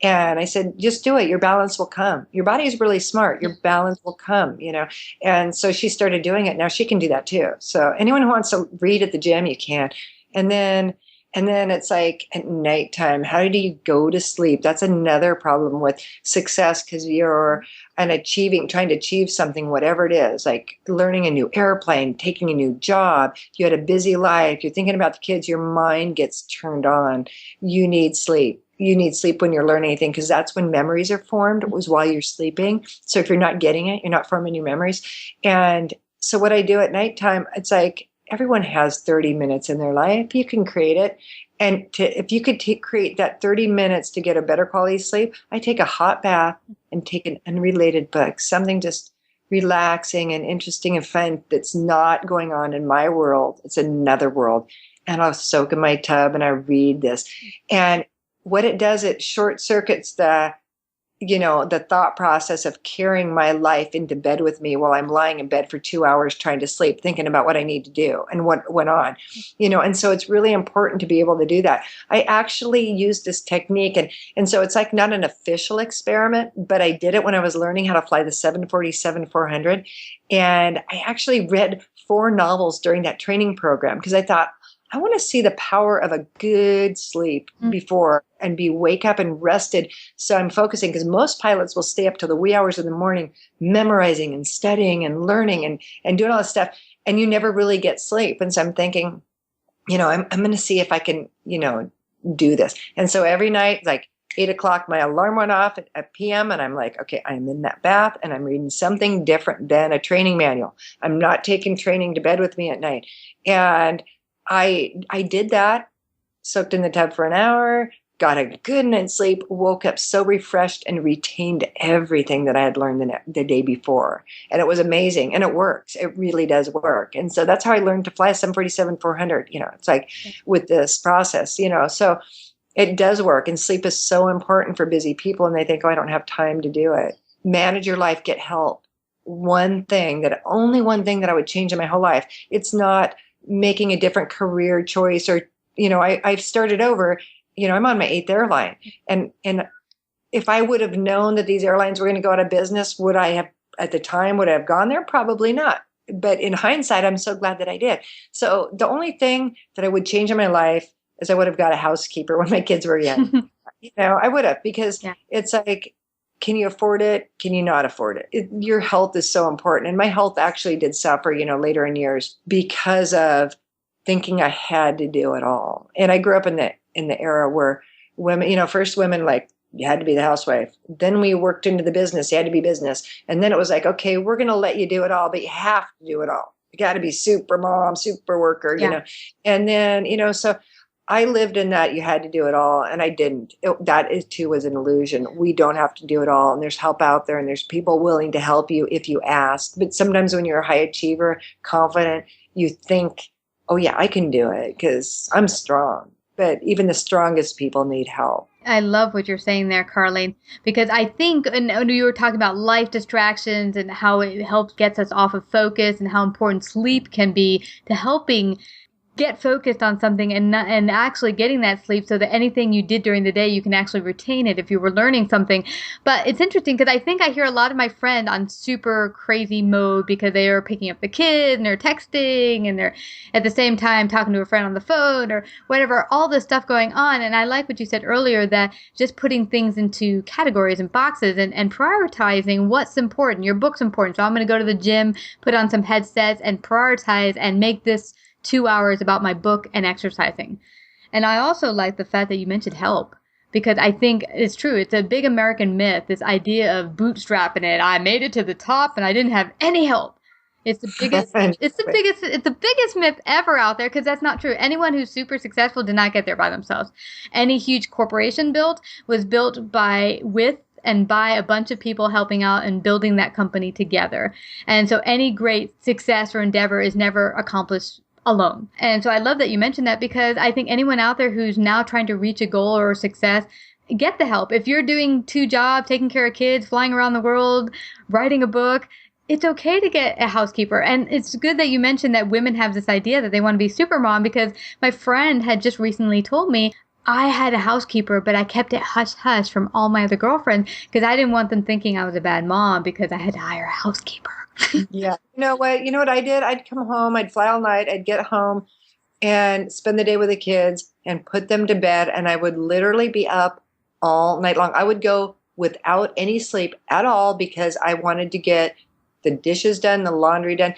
And I said, just do it. Your balance will come. Your body is really smart. Your balance will come, And so she started doing it. Now she can do that too. So anyone who wants to read at the gym, you can. And then it's like at nighttime, how do you go to sleep? That's another problem with success, because you're trying to achieve something, whatever it is, like learning a new airplane, taking a new job. You had a busy life. You're thinking about the kids. Your mind gets turned on. You need sleep. You need sleep when you're learning anything, because that's when memories are formed, was while you're sleeping. So if you're not getting it, you're not forming new memories. And so what I do at nighttime, it's like, everyone has 30 minutes in their life. You can create it. And if you could create that 30 minutes to get a better quality sleep, I take a hot bath and take an unrelated book, something just relaxing and interesting and fun that's not going on in my world. It's another world. And I'll soak in my tub and I read this. And what it does, it short circuits the thought process of carrying my life into bed with me while I'm lying in bed for 2 hours trying to sleep, thinking about what I need to do and what went on, and so it's really important to be able to do that. I actually use this technique, and so it's like not an official experiment, but I did it when I was learning how to fly the 747-400. And I actually read 4 novels during that training program, because I thought, I want to see the power of a good sleep before and wake up and rested. So I'm focusing, because most pilots will stay up till the wee hours of the morning, memorizing and studying and learning and doing all this stuff. And you never really get sleep. And so I'm thinking, I'm going to see if I can, do this. And so every night, like 8:00, my alarm went off at PM, and I'm like, okay, I'm in that bath and I'm reading something different than a training manual. I'm not taking training to bed with me at night. And I did that, soaked in the tub for an hour, got a good night's sleep, woke up so refreshed and retained everything that I had learned the day before. And it was amazing. And it works. It really does work. And so that's how I learned to fly a 747-400. It's like with this process, so it does work. And sleep is so important for busy people. And they think, I don't have time to do it. Manage your life, get help. Only one thing that I would change in my whole life. It's not making a different career choice, or, I've started over, I'm on my 8th airline. And if I would have known that these airlines were going to go out of business, would I have gone there? Probably not. but in hindsight, I'm so glad that I did. So the only thing that I would change in my life is I would have got a housekeeper when my kids were young. I would have, because it's like, can you afford it? Can you not afford it? Your health is so important. And my health actually did suffer, later in years because of thinking I had to do it all. And I grew up in the era where women, first women, like, you had to be the housewife. Then we worked into the business. You had to be business. And then it was like, okay, we're going to let you do it all, but you have to do it all. You got to be super mom, super worker, And then, so I lived in that you had to do it all, and I didn't. That is too was an illusion. We don't have to do it all, and there's help out there, and there's people willing to help you if you ask. But sometimes when you're a high achiever, confident, you think, oh yeah, I can do it because I'm strong. But even the strongest people need help. I love what you're saying there, Karlene, because I think, and you were talking about life distractions and how it gets us off of focus and how important sleep can be to helping get focused on something and actually getting that sleep so that anything you did during the day, you can actually retain it if you were learning something. But it's interesting because I think I hear a lot of my friends on super crazy mode because they are picking up the kids and they're texting and they're at the same time talking to a friend on the phone or whatever, all this stuff going on. And I like what you said earlier, that just putting things into categories and boxes and prioritizing what's important. Your book's important. So I'm going to go to the gym, put on some headsets and prioritize and make this 2 hours about my book and exercising. And I also like the fact that you mentioned help, because I think it's true. It's a big American myth, this idea of bootstrapping it. I made it to the top and I didn't have any help. It's the biggest, it's the biggest myth ever out there, because that's not true. Anyone who's super successful did not get there by themselves. Any huge corporation was built by a bunch of people helping out and building that company together. And so any great success or endeavor is never accomplished alone. And so I love that you mentioned that, because I think anyone out there who's now trying to reach a goal or success, get the help. If you're doing 2 jobs, taking care of kids, flying around the world, writing a book, it's okay to get a housekeeper. And it's good that you mentioned that women have this idea that they want to be super mom, because my friend had just recently told me, I had a housekeeper, but I kept it hush-hush from all my other girlfriends because I didn't want them thinking I was a bad mom because I had to hire a housekeeper. Yeah. You know what I did? I'd come home, I'd fly all night, I'd get home and spend the day with the kids and put them to bed. And I would literally be up all night long. I would go without any sleep at all because I wanted to get the dishes done, the laundry done,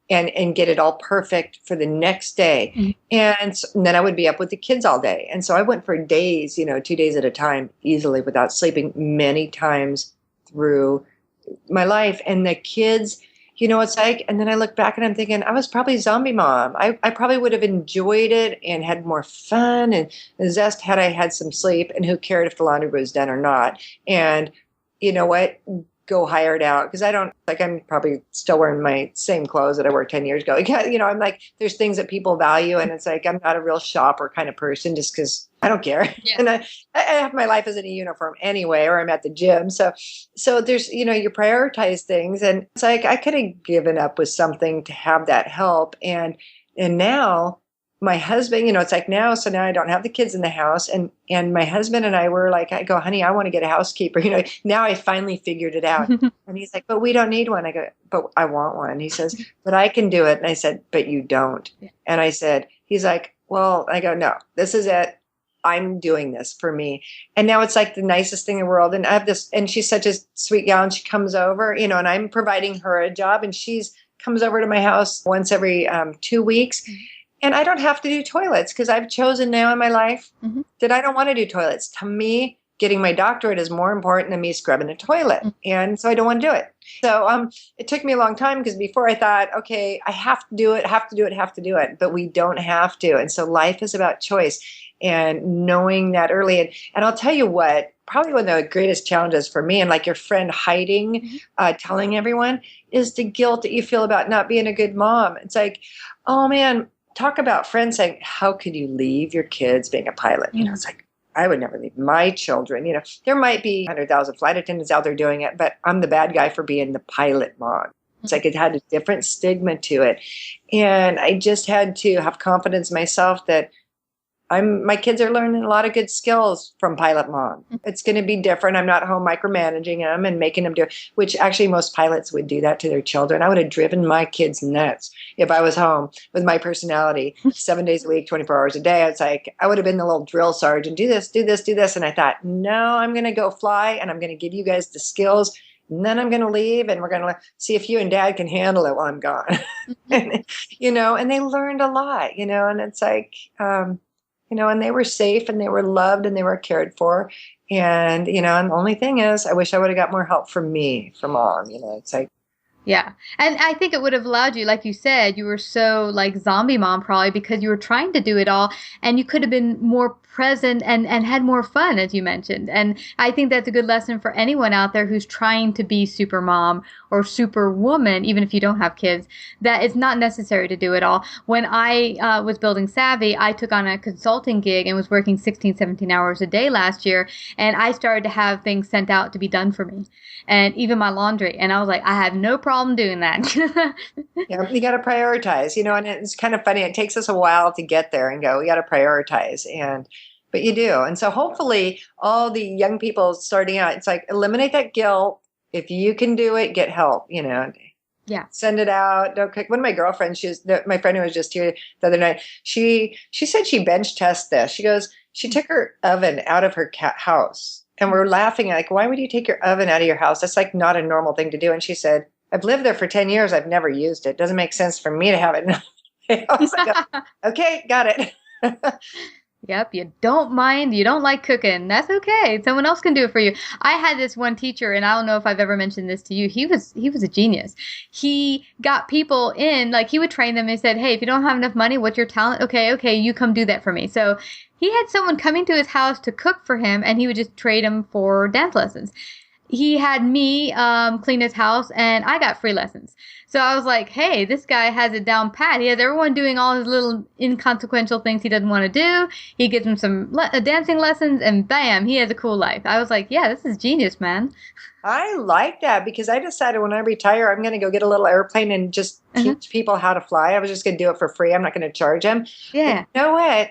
and get it all perfect for the next day. Mm-hmm. And then I would be up with the kids all day. And so I went for days, 2 days at a time, easily without sleeping, many times through my life. And the kids, it's like, and then I look back and I'm thinking, I was probably zombie mom. I probably would have enjoyed it and had more fun and zest had I had some sleep, and who cared if the laundry was done or not. And you know what? Go hire it out, because I'm probably still wearing my same clothes that I wore 10 years ago. I'm like, there's things that people value, and it's like, I'm not a real shopper kind of person just because I don't care. Yeah. And I have my life as in a uniform anyway, or I'm at the gym. So there's, you prioritize things, and it's like, I could have given up with something to have that help. And now my husband, it's like now I don't have the kids in the house, and my husband and I were like, I go, honey, I want to get a housekeeper. Now I finally figured it out. And he's like, but we don't need one. I go, but I want one. And he says, but I can do it. And I said, but you don't. Yeah. And I said, he's like, well, I go, no, this is it. I'm doing this for me. And now it's like the nicest thing in the world. And I have this, and she's such a sweet gal, and she comes over, and I'm providing her a job, and comes over to my house once every 2 weeks. Mm-hmm. And I don't have to do toilets, because I've chosen now in my life mm-hmm. that I don't want to do toilets. To me, getting my doctorate is more important than me scrubbing a toilet. Mm-hmm. And so I don't want to do it. So it took me a long time, because before I thought, okay, I have to do it. But we don't have to. And so life is about choice, and knowing that early. And I'll tell you what, probably one of the greatest challenges for me, and like your friend hiding, mm-hmm. Telling everyone, is the guilt that you feel about not being a good mom. It's like, oh man, talk about friends saying, how could you leave your kids being a pilot? It's like, I would never leave my children. There might be 100,000 flight attendants out there doing it, but I'm the bad guy for being the pilot mom. It's like it had a different stigma to it. And I just had to have confidence in myself that my kids are learning a lot of good skills from Pilot Mom. It's going to be different. I'm not home micromanaging them and making them do, which actually most pilots would do that to their children. I would have driven my kids nuts if I was home with my personality 7 days a week, 24 hours a day. It's like, I would have been the little drill sergeant, do this, do this, do this. And I thought, no, I'm going to go fly and I'm going to give you guys the skills. And then I'm going to leave and we're going to see if you and Dad can handle it while I'm gone. And, and they learned a lot, and it's like, and they were safe and they were loved and they were cared for. And, and the only thing is, I wish I would have got more help from Mom, it's like. Yeah. And I think it would have allowed you, like you said, you were so like zombie mom probably because you were trying to do it all and you could have been more present and had more fun, as you mentioned. And I think that's a good lesson for anyone out there who's trying to be super mom or super woman, even if you don't have kids, that it's not necessary to do it all. When I was building Savvy, I took on a consulting gig and was working 16, 17 hours a day last year. And I started to have things sent out to be done for me and even my laundry. And I was like, I have no problem doing that. Yeah, you got to prioritize, and it's kind of funny. It takes us a while to get there and go, we got to prioritize. But you do. And so hopefully all the young people starting out, it's like, eliminate that guilt. If you can do it, get help, Yeah. Send it out. Don't cook. One of my girlfriends, my friend who was just here the other night, she said she bench tested this. She goes, she took her oven out of her house. And we're laughing like, why would you take your oven out of your house? That's like not a normal thing to do. And she said, I've lived there for 10 years. I've never used it. Doesn't make sense for me to have it. I was like, okay, got it. Yep, you don't like cooking. That's okay. Someone else can do it for you. I had this one teacher, and I don't know if I've ever mentioned this to you. He was a genius. He got people in, like he would train them and said, hey, if you don't have enough money, what's your talent? Okay, you come do that for me. So he had someone coming to his house to cook for him, and he would just trade him for dance lessons. He had me clean his house, and I got free lessons. So I was like, hey, this guy has it down pat. He has everyone doing all his little inconsequential things he doesn't want to do. He gives them some dancing lessons, and bam, he has a cool life. I was like, yeah, this is genius, man. I like that because I decided when I retire, I'm going to go get a little airplane and just teach people how to fly. I was just going to do it for free. I'm not going to charge them. Yeah. But you know what?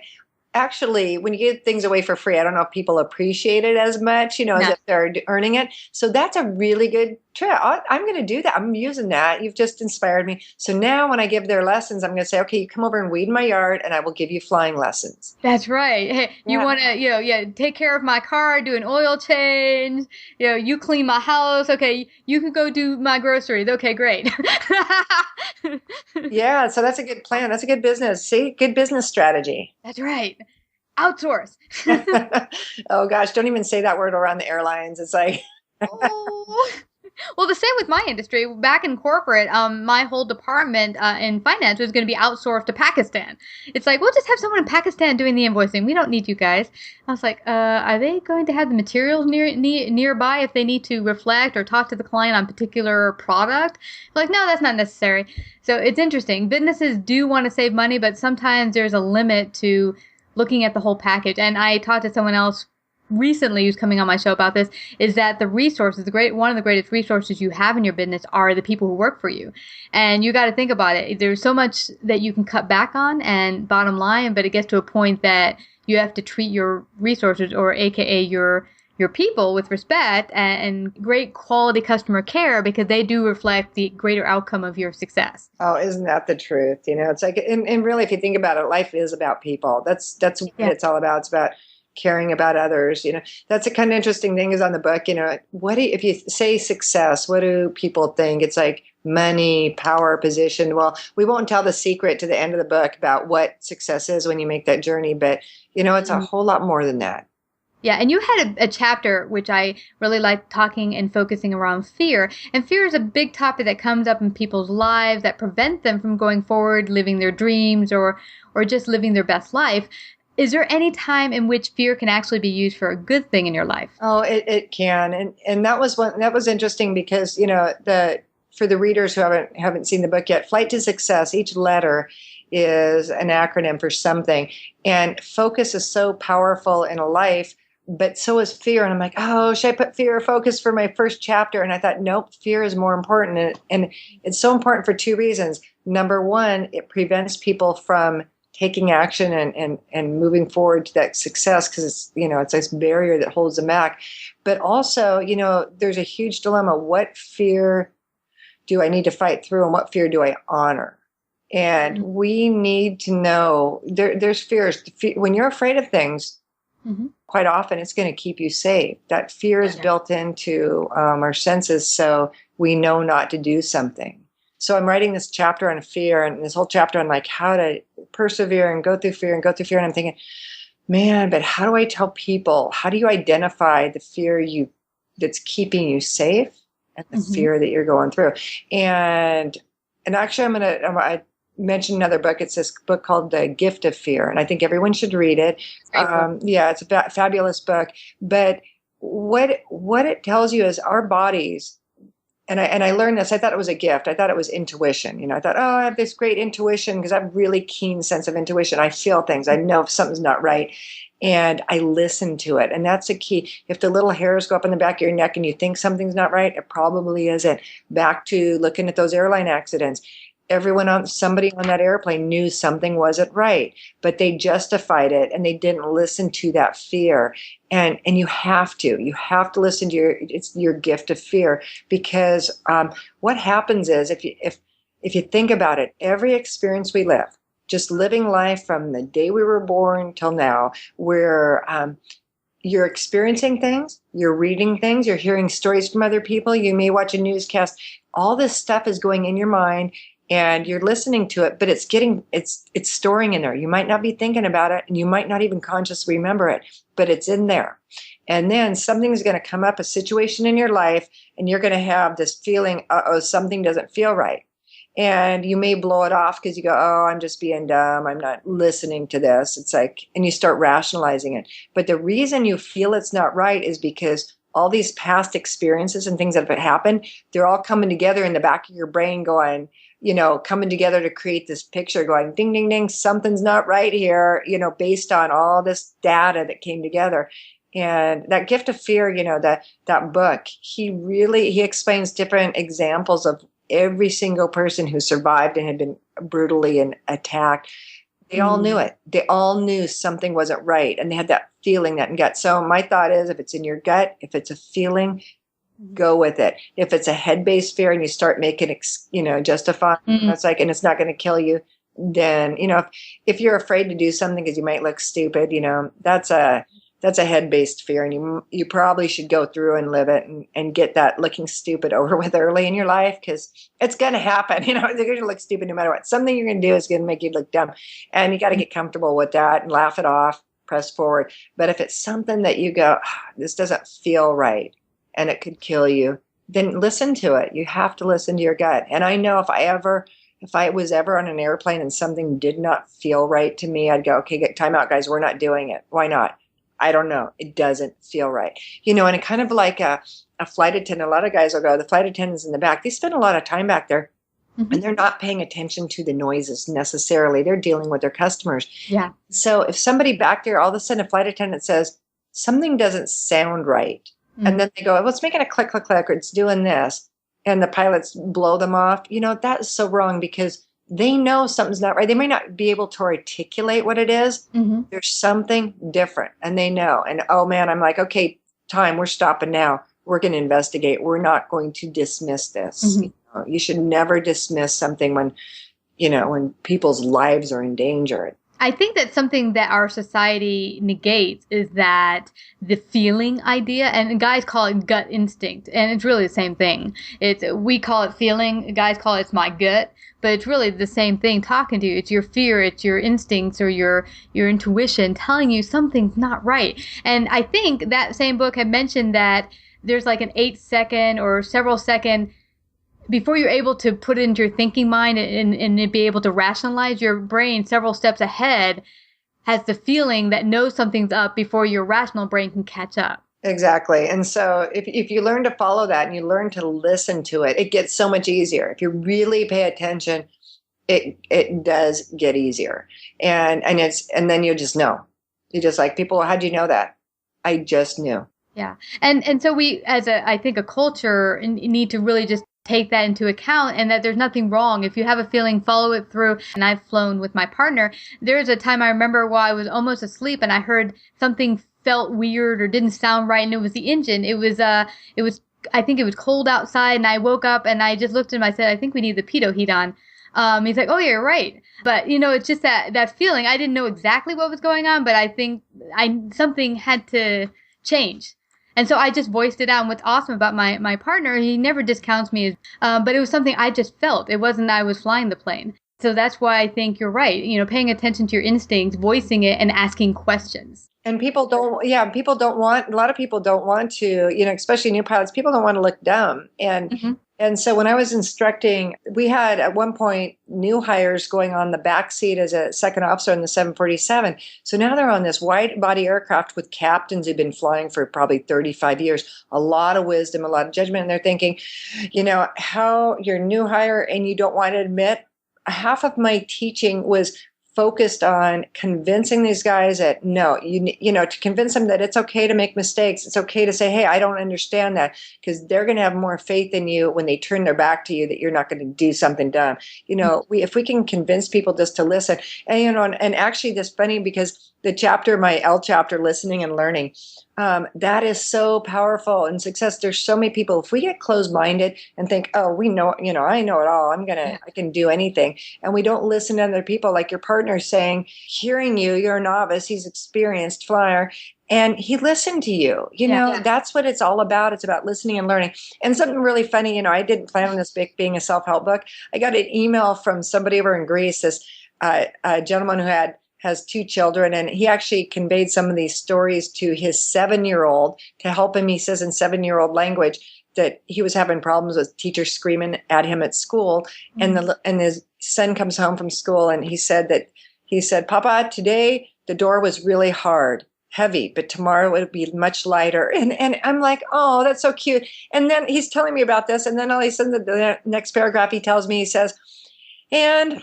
Actually, when you get things away for free, I don't know if people appreciate it as much, as if they're earning it. So that's a really good trick. I'm going to do that. I'm using that. You've just inspired me. So now when I give their lessons, I'm going to say, okay, you come over and weed my yard and I will give you flying lessons. That's right. Hey, you want to, take care of my car, do an oil change. You clean my house. Okay, you can go do my groceries. Okay, great. Yeah, so that's a good plan. That's a good business. See, good business strategy. That's right. Outsource. Oh gosh, don't even say that word around the airlines. It's like Well, the same with my industry. Back in corporate, my whole department in finance was going to be outsourced to Pakistan. It's like, we'll just have someone in Pakistan doing the invoicing. We don't need you guys. I was like, are they going to have the materials nearby if they need to reflect or talk to the client on a particular product? Like, no, that's not necessary. So it's interesting. Businesses do want to save money, but sometimes there's a limit to looking at the whole package. And I talked to someone else recently who's coming on my show about this, is that the resources, one of the greatest resources you have in your business are the people who work for you. And you got to think about it. There's so much that you can cut back on and bottom line, but it gets to a point that you have to treat your resources, or AKA your people, with respect and great quality customer care, because they do reflect the greater outcome of your success. Oh, isn't that the truth? It's like, and really, if you think about it, life is about people. That's what it's all about. It's about caring about others. That's a kind of interesting thing is on the book, if you say success, what do people think? It's like money, power, position. Well, we won't tell the secret to the end of the book about what success is when you make that journey, but it's a whole lot more than that. Yeah, and you had a chapter which I really like talking and focusing around fear. And fear is a big topic that comes up in people's lives that prevent them from going forward, living their dreams, or just living their best life. Is there any time in which fear can actually be used for a good thing in your life? Oh, it can. And that was interesting because, for the readers who haven't seen the book yet, Flight to Success, each letter is an acronym for something. And focus is so powerful in a life, but so is fear. And I'm like, oh, should I put fear or focus for my first chapter? And I thought, nope, fear is more important. And it's so important for two reasons. Number one, it prevents people from taking action and moving forward to that success, because it's this barrier that holds them back. But also, there's a huge dilemma. What fear do I need to fight through, and what fear do I honor? And we need to know there's fears. When you're afraid of things, quite often it's going to keep you safe. That fear is built into our senses, so we know not to do something. So I'm writing this chapter on fear, and this whole chapter on like how to persevere and go through fear. And I'm thinking, man, but how do I tell people? How do you identify the fear that's keeping you safe and the fear that you're going through? And actually, I mention another book. It's this book called The Gift of Fear, and I think everyone should read it. It's a fabulous book. But what it tells you is our bodies, and I learned this. I thought it was a gift. I thought it was intuition. I thought, I have this great intuition because I have a really keen sense of intuition. I feel things. I know if something's not right. And I listen to it. And that's a key. If the little hairs go up in the back of your neck and you think something's not right, it probably isn't. Back to looking at those airline accidents. Somebody on that airplane knew something wasn't right, but they justified it and they didn't listen to that fear. And you have to listen to your gift of fear, because what happens is if you think about it, every experience we live, just living life from the day we were born till now, where you're experiencing things, you're reading things, you're hearing stories from other people, you may watch a newscast, all this stuff is going in your mind. And you're listening to it, but it's storing in there. You might not be thinking about it, and you might not even consciously remember it, but it's in there. And then something's going to come up, a situation in your life, and you're going to have this feeling, something doesn't feel right. And you may blow it off because you go, I'm just being dumb. I'm not listening to this. It's like, and you start rationalizing it. But the reason you feel it's not right is because all these past experiences and things that have happened, they're all coming together in the back of your brain going, coming together to create this picture going, ding, ding, ding, something's not right here, based on all this data that came together. And that Gift of Fear, that book, he explains different examples of every single person who survived and had been brutally attacked. They all knew it. They all knew something wasn't right. And they had that feeling, that gut. So my thought is, if it's in your gut, if it's a feeling, go with it. If it's a head-based fear and you start making, justify, it's like, and it's not going to kill you, then, if you're afraid to do something because you might look stupid, that's a head-based fear, and you probably should go through and live it and get that looking stupid over with early in your life, because it's going to happen. You're going to look stupid no matter what. Something you're going to do is going to make you look dumb, and you got to get comfortable with that and laugh it off, press forward. But if it's something that you go, this doesn't feel right, and it could kill you, then listen to it. You have to listen to your gut. And I know if I was ever on an airplane and something did not feel right to me, I'd go, okay, time out, guys. We're not doing it. Why not? I don't know. It doesn't feel right. And it kind of like a flight attendant. A lot of guys will go, the flight attendants in the back, they spend a lot of time back there, and they're not paying attention to the noises necessarily. They're dealing with their customers. Yeah. So if somebody back there, all of a sudden a flight attendant says, something doesn't sound right. And then they go, well, it's making a click, click, click, or it's doing this. And the pilots blow them off. That is so wrong, because they know something's not right. They may not be able to articulate what it is. There's something different, and they know. And, oh, man, I'm like, okay, we're stopping now. We're going to investigate. We're not going to dismiss this. You should never dismiss something when people's lives are in danger. I think that something that our society negates is that the feeling idea, and guys call it gut instinct, and it's really the same thing. We call it feeling, guys call it, it's my gut, but it's really the same thing talking to you. It's your fear, it's your instincts or your intuition telling you something's not right. And I think that same book had mentioned that there's like an 8-second or several second before you're able to put it into your thinking mind and be able to rationalize, your brain several steps ahead has the feeling that knows something's up before your rational brain can catch up. Exactly. And so if you learn to follow that and you learn to listen to it, it gets so much easier. If you really pay attention, it does get easier. And then you just know. You just like, people, how'd you know that? I just knew. Yeah. And so we, as I think a culture, need to really just take that into account and that there's nothing wrong. If you have a feeling, follow it through. And I've flown with my partner. There's a time I remember while I was almost asleep and I heard something felt weird or didn't sound right, and it was the engine. It was I think it was cold outside, and I woke up and I just looked at him. I said, I think we need the pitot heat on. He's like, oh, yeah, you're right. But, it's just that feeling. I didn't know exactly what was going on, but I think something had to change. And so I just voiced it out. And what's awesome about my partner, he never discounts me, but it was something I just felt. It wasn't that I was flying the plane. So that's why I think you're right. Paying attention to your instincts, voicing it, and asking questions. And a lot of people don't want to, especially new pilots, people don't want to look dumb. And so when I was instructing, we had at one point new hires going on the back seat as a second officer in the 747. So now they're on this wide body aircraft with captains who've been flying for probably 35 years, a lot of wisdom, a lot of judgment. And they're thinking, how you're a new hire and you don't want to admit, half of my teaching was focused on convincing these guys that to convince them that it's okay to make mistakes. It's okay to say, hey, I don't understand that, because they're going to have more faith in you when they turn their back to you that you're not going to do something dumb. If we can convince people just to listen, and actually this funny, because the chapter, my L chapter, listening and learning, that is so powerful in success. There's so many people, if we get closed-minded and think, oh, I know it all, I can do anything. And we don't listen to other people, like your partner saying, hearing you're a novice, he's experienced flyer, and he listened to you. That's what it's all about. It's about listening and learning. And something really funny, I didn't plan on this being a self-help book. I got an email from somebody over in Greece, this a gentleman who has 2 children, and he actually conveyed some of these stories to his 7-year-old to help him. He says in 7-year-old language that he was having problems with teachers screaming at him at school. Mm-hmm. And his son comes home from school, and he said, Papa, today the door was really hard, heavy, but tomorrow it'll be much lighter. And I'm like, oh, that's so cute. And then he's telling me about this, and then all of a sudden the next paragraph he tells me, he says, and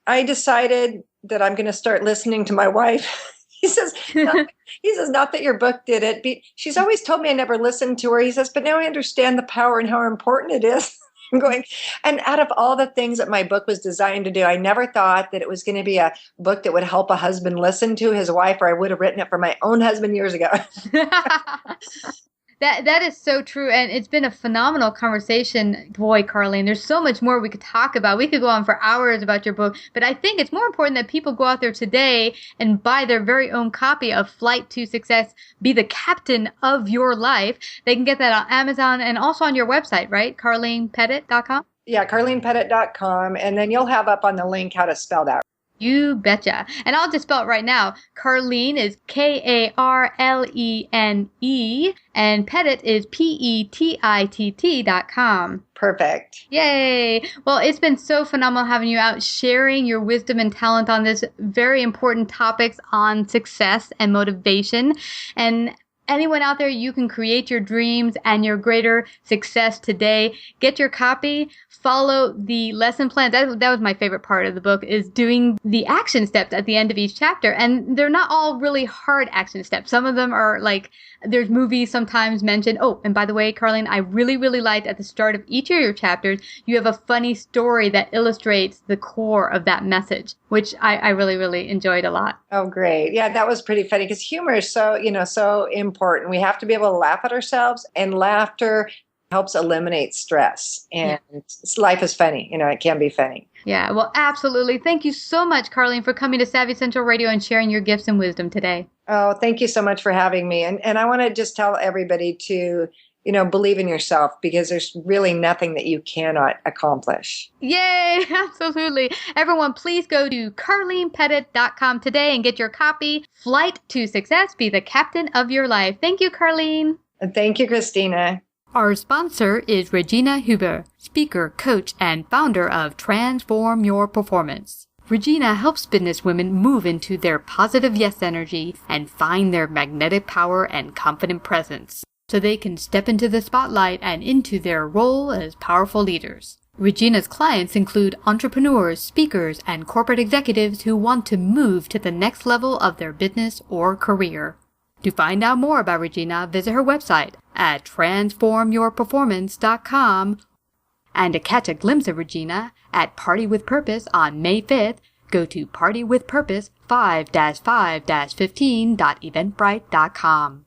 I decided that I'm going to start listening to my wife. He says, not that your book did it. She's always told me I never listened to her. He says, but now I understand the power and how important it is. I'm going, and out of all the things that my book was designed to do, I never thought that it was going to be a book that would help a husband listen to his wife, or I would have written it for my own husband years ago. That is so true, and it's been a phenomenal conversation. Boy, Karlene, there's so much more we could talk about. We could go on for hours about your book, but I think it's more important that people go out there today and buy their very own copy of Flight to Success, Be the Captain of Your Life. They can get that on Amazon and also on your website, right? KarlenePetitt.com? Yeah, KarlenePetitt.com, and then you'll have up on the link how to spell that. You betcha. And I'll just spell it right now. Karlene is Karlene, and Petitt is Petitt.com. Perfect. Yay. Well, it's been so phenomenal having you out, sharing your wisdom and talent on this very important topics on success and motivation. And anyone out there, you can create your dreams and your greater success today. Get your copy. Follow the lesson plan. That was my favorite part of the book, is doing the action steps at the end of each chapter. And they're not all really hard action steps. Some of them are like, there's movies sometimes mentioned. Oh, and by the way, Karlene, I really, really liked at the start of each of your chapters, you have a funny story that illustrates the core of that message, which I really, really enjoyed a lot. Oh, great. Yeah, that was pretty funny, because humor is so important. We have to be able to laugh at ourselves, and laughter helps eliminate stress. And life is funny. It can be funny. Yeah, well, absolutely. Thank you so much, Karlene, for coming to Savvy Central Radio and sharing your gifts and wisdom today. Oh, thank you so much for having me. And I want to just tell everybody to, believe in yourself, because there's really nothing that you cannot accomplish. Yay, absolutely. Everyone, please go to KarlenePetitt.com today and get your copy, Flight to Success, Be the Captain of Your Life. Thank you, Karlene. And thank you, Christina. Our sponsor is Regina Huber, speaker, coach, and founder of Transform Your Performance. Regina helps businesswomen move into their positive yes energy and find their magnetic power and confident presence, so they can step into the spotlight and into their role as powerful leaders. Regina's clients include entrepreneurs, speakers, and corporate executives who want to move to the next level of their business or career. To find out more about Regina, visit her website at transformyourperformance.com And to catch a glimpse of Regina at Party with Purpose on May 5th, go to partywithpurpose5-5-15.eventbrite.com.